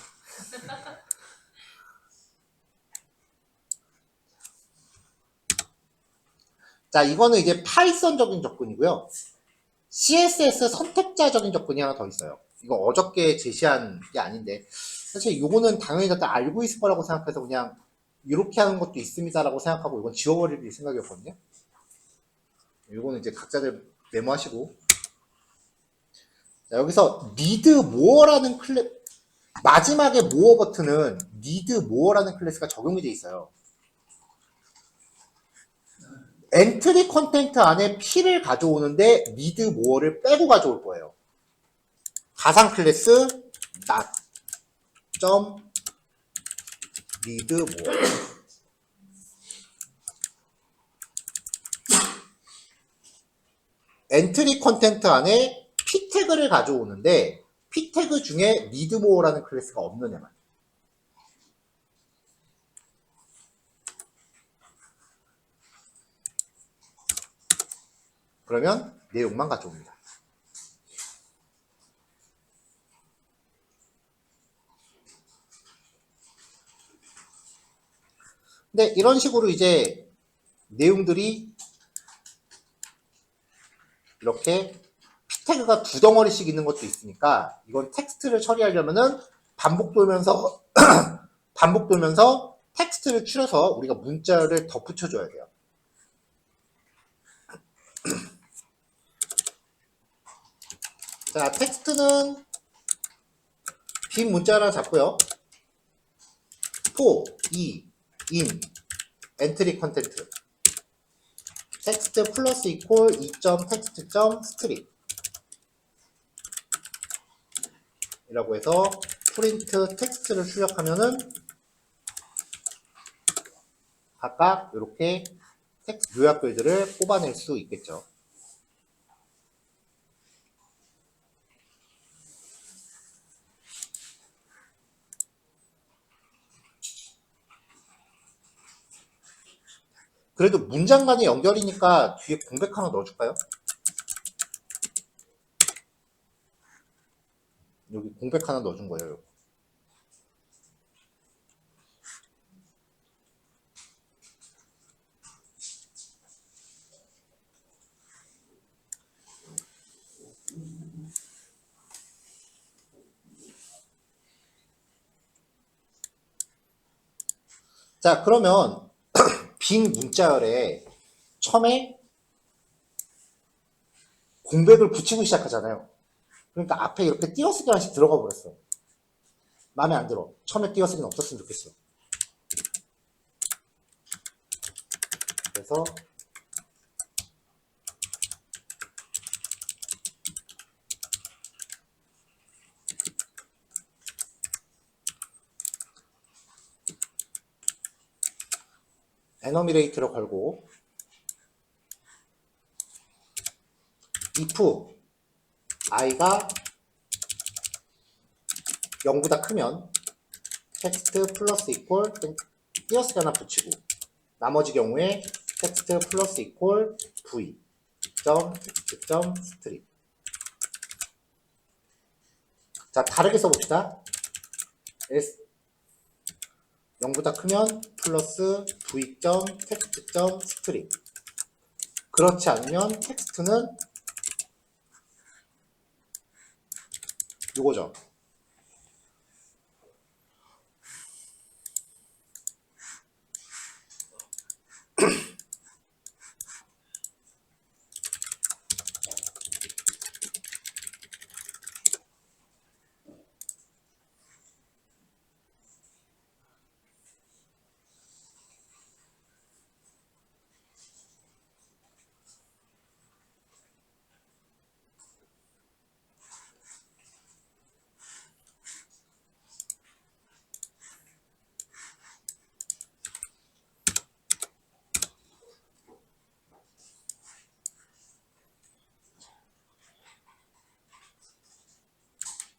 자, 이거는 이제 파이썬적인 접근이고요. CSS 선택자적인 접근이 하나 더 있어요. 이거 어저께 제시한 게 아닌데 사실 요거는 당연히 다 알고 있을 거라고 생각해서 그냥 이렇게 하는 것도 있습니다라고 생각하고 이건 지워버릴 생각이었거든요. 요거는 이제 각자들 메모하시고. 자, 여기서 need more라는 마지막에 more 버튼은 need more라는 클래스가 적용이 돼 있어요. 엔트리 컨텐트 안에 P를 가져오는데 need more를 빼고 가져올 거예요. 가상 클래스 not need more. 엔트리 컨텐트 안에 P 태그를 가져오는데 P 태그 중에 need more라는 클래스가 없느냐만. 그러면 내용만 가져옵니다. 근데 이런 식으로 이제 내용들이 이렇게 P 태그가 두 덩어리씩 있는 것도 있으니까 이건 텍스트를 처리하려면은 반복 돌면서 반복 돌면서 텍스트를 추려서 우리가 문자를 덧붙여줘야 돼요. 자, 텍스트는 빈 문자 하나 잡고요. for, in, 엔트리 컨텐트 텍스트 플러스 이퀄 2.text.string 이라고 해서 프린트 텍스트를 출력하면은 각각 이렇게 텍스트 요약글들을 뽑아낼 수 있겠죠. 그래도 문장 간의 연결이니까 뒤에 공백 하나 넣어줄까요? 여기 공백 하나 넣어준 거예요. 자, 그러면 빈 문자열에 처음에 공백을 붙이고 시작하잖아요. 그러니까 앞에 이렇게 띄어쓰기 하나씩 들어가 버렸어. 마음에 안 들어. 처음에 띄어쓰기는 없었으면 좋겠어. 그래서 에너미레이트를 걸고 if i가 0보다 크면 텍스트 플러스 이퀄 띄어쓰기 하나 붙이고 나머지 경우에 텍스트 플러스 이퀄 v 점 텍스트 점 스트링. 자, 다르게 써봅시다. 0보다 크면 플러스 v 점 텍스트 점 스트링. 그렇지 않으면 텍스트는 요거죠.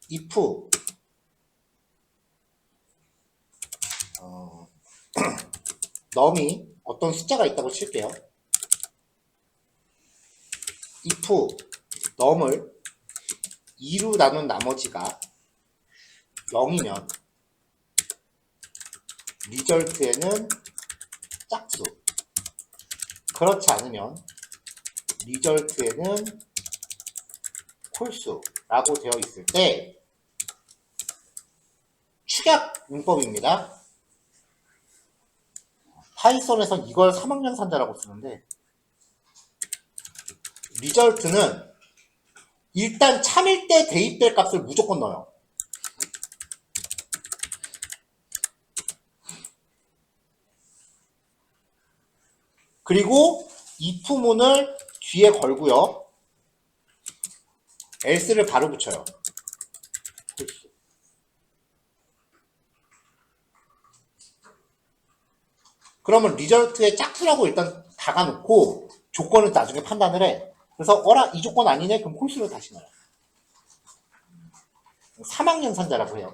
if num이 어떤 숫자가 있다고 칠게요. if num을 2로 나눈 나머지가 0이면 리절트에는 짝수, 그렇지 않으면 리절트에는 홀수라고 되어 있을 때 축약 문법입니다. 파이썬에선 이걸 3학년 산자라고 쓰는데, 리절트는 일단 참일 때 대입될 값을 무조건 넣어요. 그리고 if문을 뒤에 걸고요. else를 바로 붙여요. 그러면 리절트에 짝수라고 일단 박아놓고 조건을 나중에 판단을 해. 그래서 어라 이 조건 아니네? 그럼 홀수를 다시 넣어요. 3학년 산자라고 해요.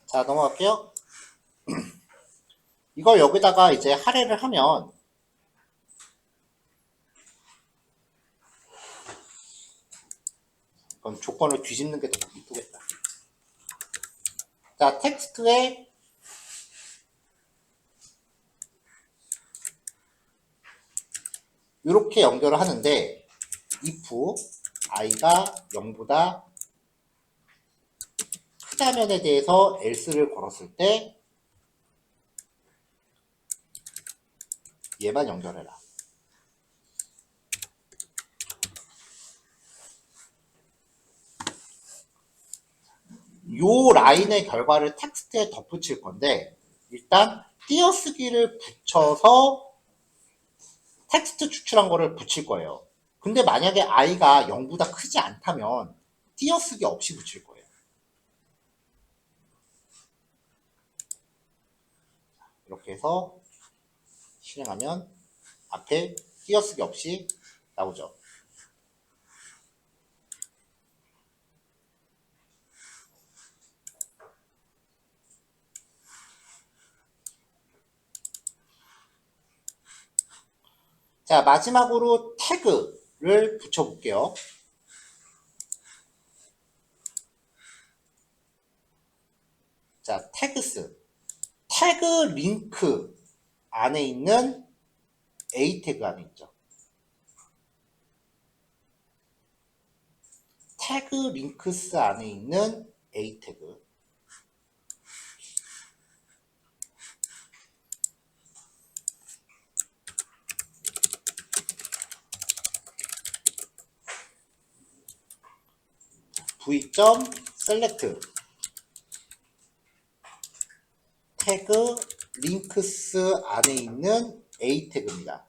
자, 넘어갈게요. 이걸 여기다가 이제 할애를 하면 이건 조건을 뒤집는 게 더 이쁘겠다. 자, 텍스트에 이렇게 연결을 하는데 if i가 0보다 크다면에 대해서 else를 걸었을 때 얘만 연결해라. 요 라인의 결과를 텍스트에 덧붙일 건데 일단 띄어쓰기를 붙여서 텍스트 추출한 거를 붙일 거예요. 근데 만약에 i가 0보다 크지 않다면 띄어쓰기 없이 붙일 거예요. 이렇게 해서 실행하면 앞에 띄어쓰기 없이 나오죠. 자, 마지막으로 태그를 붙여볼게요. 자, 태그스. 태그 링크 안에 있는 A 태그 안에 있죠. 태그 링크스 안에 있는 A 태그. v.select 태그 링크스 안에 있는 A 태그입니다.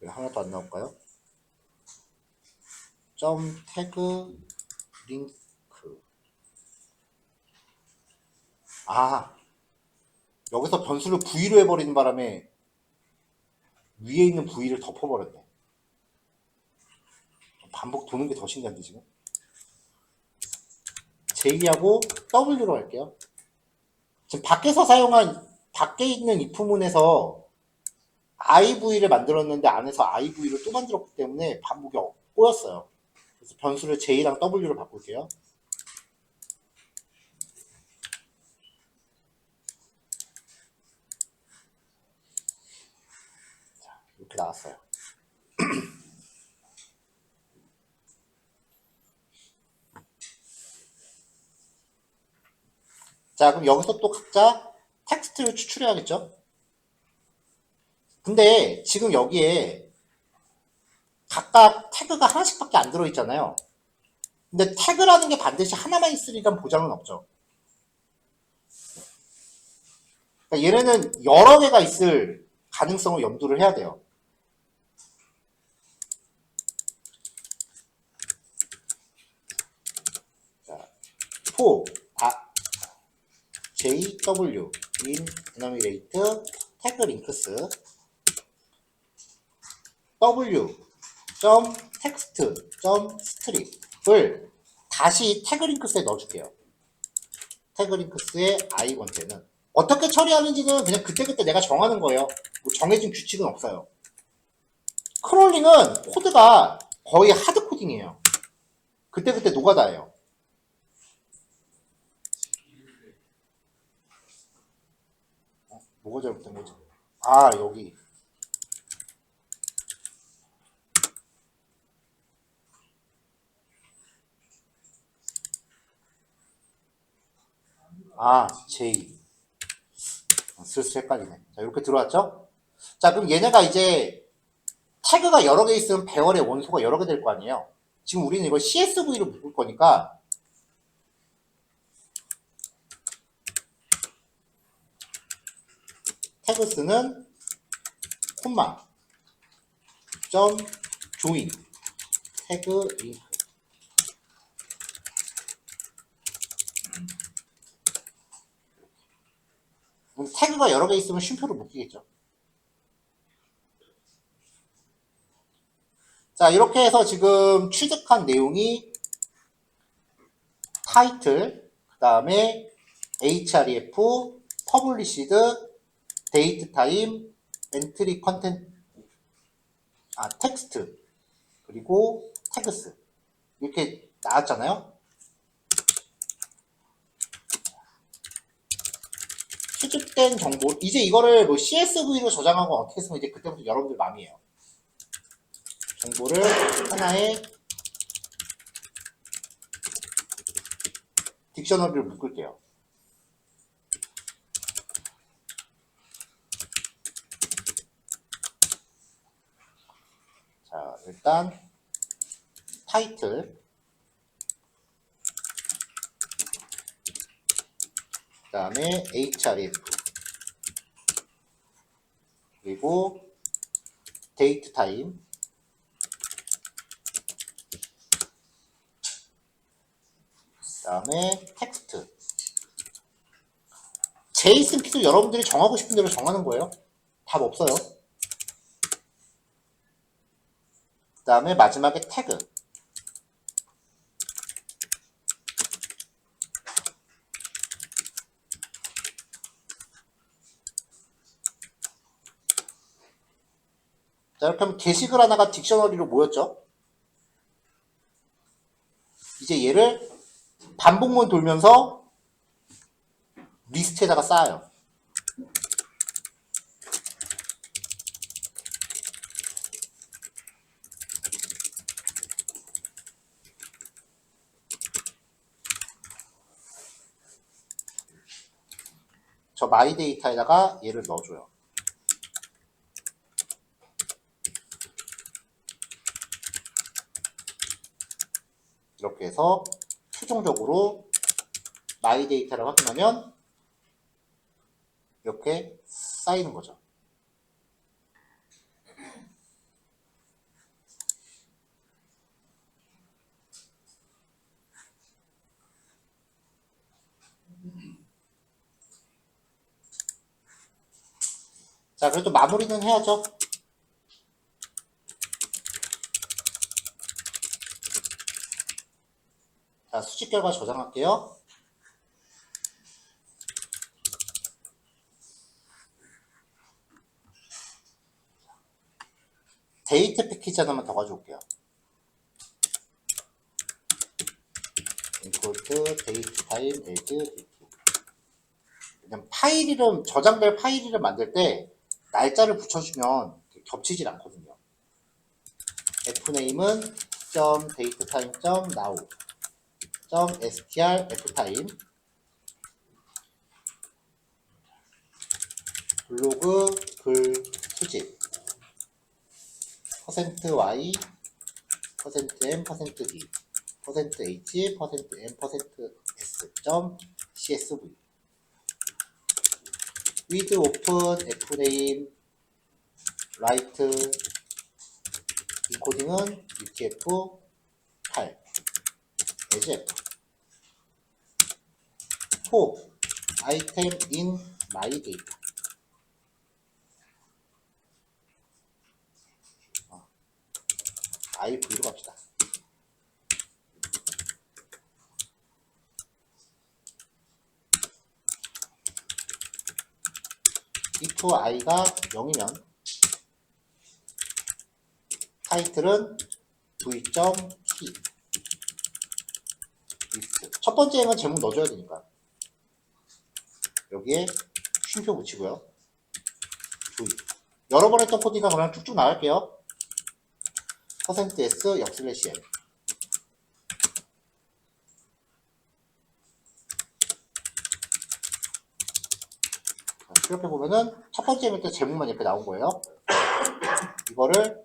왜 하나도 안 나올까요? 점 태그 링크. 아, 여기서 변수를 V로 해버리는 바람에 위에 있는 V를 덮어버렸네. 반복 도는 게 더 신기한데 지금. J하고 W로 할게요. 지금 밖에서 사용한 밖에 있는 if문에서 IV를 만들었는데 안에서 IV를 또 만들었기 때문에 반복이 꼬였어요. 그래서 변수를 J랑 W로 바꿀게요. 자, 이렇게 나왔어요. 자, 그럼 여기서 또 각자 텍스트를 추출해야겠죠? 근데 지금 여기에 각각 태그가 하나씩밖에 안 들어있잖아요. 근데 태그라는 게 반드시 하나만 있으리란 보장은 없죠. 그러니까 얘네는 여러 개가 있을 가능성을 염두를 해야 돼요. 자, for JW in enumerate tag links w.text.strip을 다시 태그 링크스에 넣어줄게요. 태그 링크스의 I 번째는 어떻게 처리하는지는 그냥 그때그때 내가 정하는 거예요. 뭐 정해진 규칙은 없어요. 크롤링은 코드가 거의 하드 코딩이에요. 그때그때 노가다예요. 뭐가 잘못된 거지? 아, 여기. J. 슬슬 헷갈리네. 자, 이렇게 들어왔죠? 자, 그럼 얘네가 이제 태그가 여러 개 있으면 배열의 원소가 여러 개 될 거 아니에요? 지금 우리는 이걸 CSV로 묶을 거니까 태그스는 콤마 점 조인 태그 링크 태그가 여러 개 있으면 쉼표로 묶이겠죠. 자, 이렇게 해서 지금 취득한 내용이 타이틀, 그 다음에 href, published, date time, entry content, 텍스트, 그리고 태그스 이렇게 나왔잖아요. 수집된 정보, 이제 이거를 뭐 CSV로 저장하고 어떻게 쓰면 이제 그때부터 여러분들 맘이에요. 정보를 하나의 딕셔너리를 묶을게요. 자, 일단 타이틀, 그 다음에 href, 그리고 데이트 타임, 그 다음에 텍스트. 제이슨 키도 여러분들이 정하고 싶은 대로 정하는 거예요. 답 없어요. 그 다음에 마지막에 태그. 자, 이렇게 하면 게시글 하나가 딕셔너리로 모였죠. 이제 얘를 반복문 돌면서 리스트에다가 쌓아요. 저 마이 데이터에다가 얘를 넣어줘요. 이렇게 해서 최종적으로 마이 데이터를 확인하면 이렇게 쌓이는 거죠. 자, 그래도 마무리는 해야죠. 자, 수집 결과 저장할게요. 데이트 패키지 하나만 더 가져올게요. import date time as date. 그냥 파일 이름, 저장될 파일 이름 만들 때 날짜를 붙여주면 겹치질 않거든요. fname은 .datetime.now .str ftime 블로그 글 수집 %y %m %d %h %m %s .csv with open fname write 인코딩은 UTF-8 as F for item in my data. IV로 갑시다. if i가 0이면 타이틀은 v.key 리스트. 첫 번째는 제목 넣어줘야 되니까 여기에 쉼표 붙이고요. v. 여러 번 했던 코딩가 그냥 쭉쭉 나갈게요. %s 역슬래시 n. 출력해보면은 첫 번째 메터 제목만 이렇게 나온 거예요. 이거를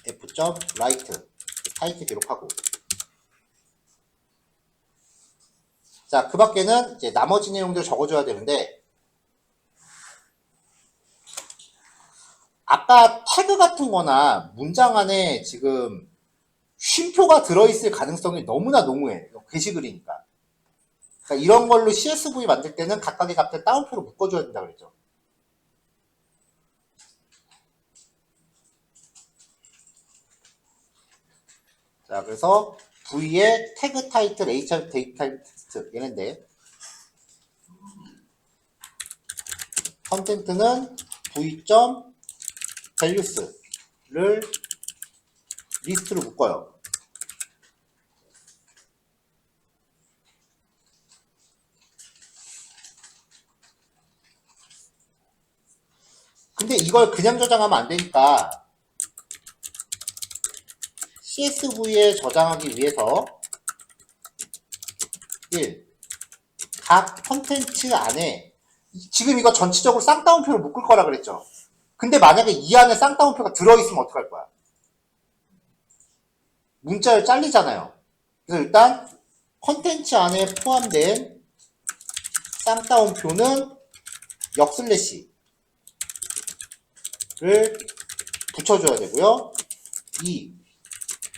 f.write 타이틀 기록하고, 자, 그 밖에는 이제 나머지 내용들 적어줘야 되는데, 아까 태그 같은 거나 문장 안에 지금 쉼표가 들어있을 가능성이 너무나 농후해. 게시글이니까. 그러니까 이런 걸로 CSV 만들 때는 각각의 값들 따옴표로 묶어줘야 된다 그랬죠. 자, 그래서 V의 태그 타이틀 HR 데이터 텍스트 얘는데, 컨텐트는 v.values를 리스트로 묶어요. 근데 이걸 그냥 저장하면 안 되니까 CSV에 저장하기 위해서 1. 각 컨텐츠 안에 지금 이거 전체적으로 쌍따옴표로 묶을 거라 그랬죠. 근데 만약에 이 안에 쌍따옴표가 들어있으면 어떡할 거야? 문자를 잘리잖아요. 그래서 일단 컨텐츠 안에 포함된 쌍따옴표는 역슬래시를 붙여줘야 되고요. 2.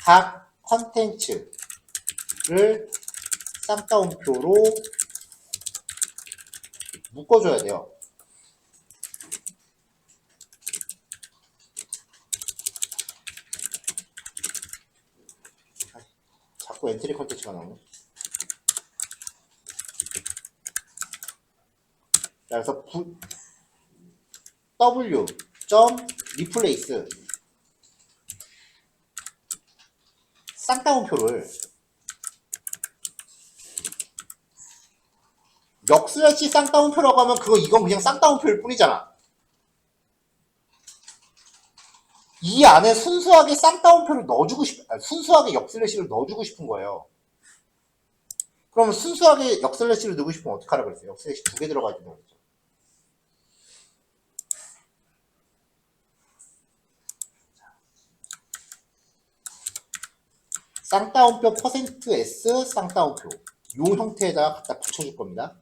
각 컨텐츠를 쌍따옴표로 묶어줘야 돼요. 자꾸 엔트리 컨텐츠가 나오네. 자, 그래서 w.replace 쌍따옴표를 역슬래시 쌍따옴표라고 하면 이건 그냥 쌍따옴표일 뿐이잖아. 이 안에 순수하게 쌍따옴표를 넣어주고 순수하게 역슬래시를 넣어주고 싶은 거예요. 그러면 순수하게 역슬래시를 넣고 싶으면 어떡하라고 그랬어요? 역슬래시 2개 들어가야 된다고 그랬죠. 쌍따옴표 %s 쌍따옴표 요 형태에다가 갖다 붙여줄 겁니다.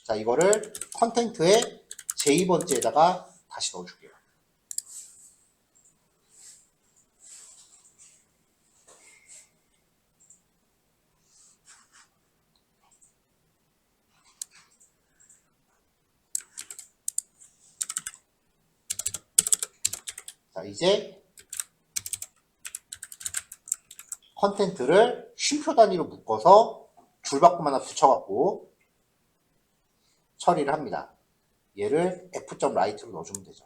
자, 이거를 컨텐트의 제2번째에다가 다시 넣어줄게요. 자, 이제 컨텐트를 쉼표 단위로 묶어서 줄바꿈 하나 붙여갖고 처리를 합니다. 얘를 f.write로 넣어주면 되죠.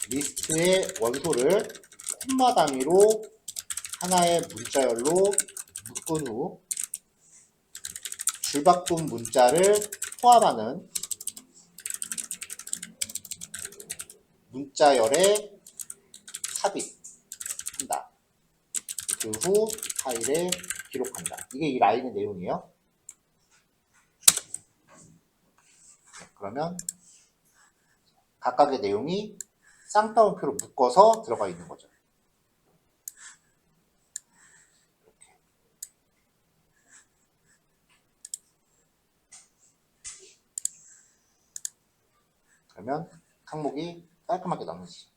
리스트의 원소를 콤마 단위로 하나의 문자열로 묶은 후 줄바꿈 문자를 포함하는 문자열에 삽입한다. 그 후 파일에 기록한다. 이게 이 라인의 내용이에요. 그러면 각각의 내용이 쌍따옴표로 묶어서 들어가 있는 거죠. 이렇게. 그러면 항목이 깔끔하게 나눠지죠.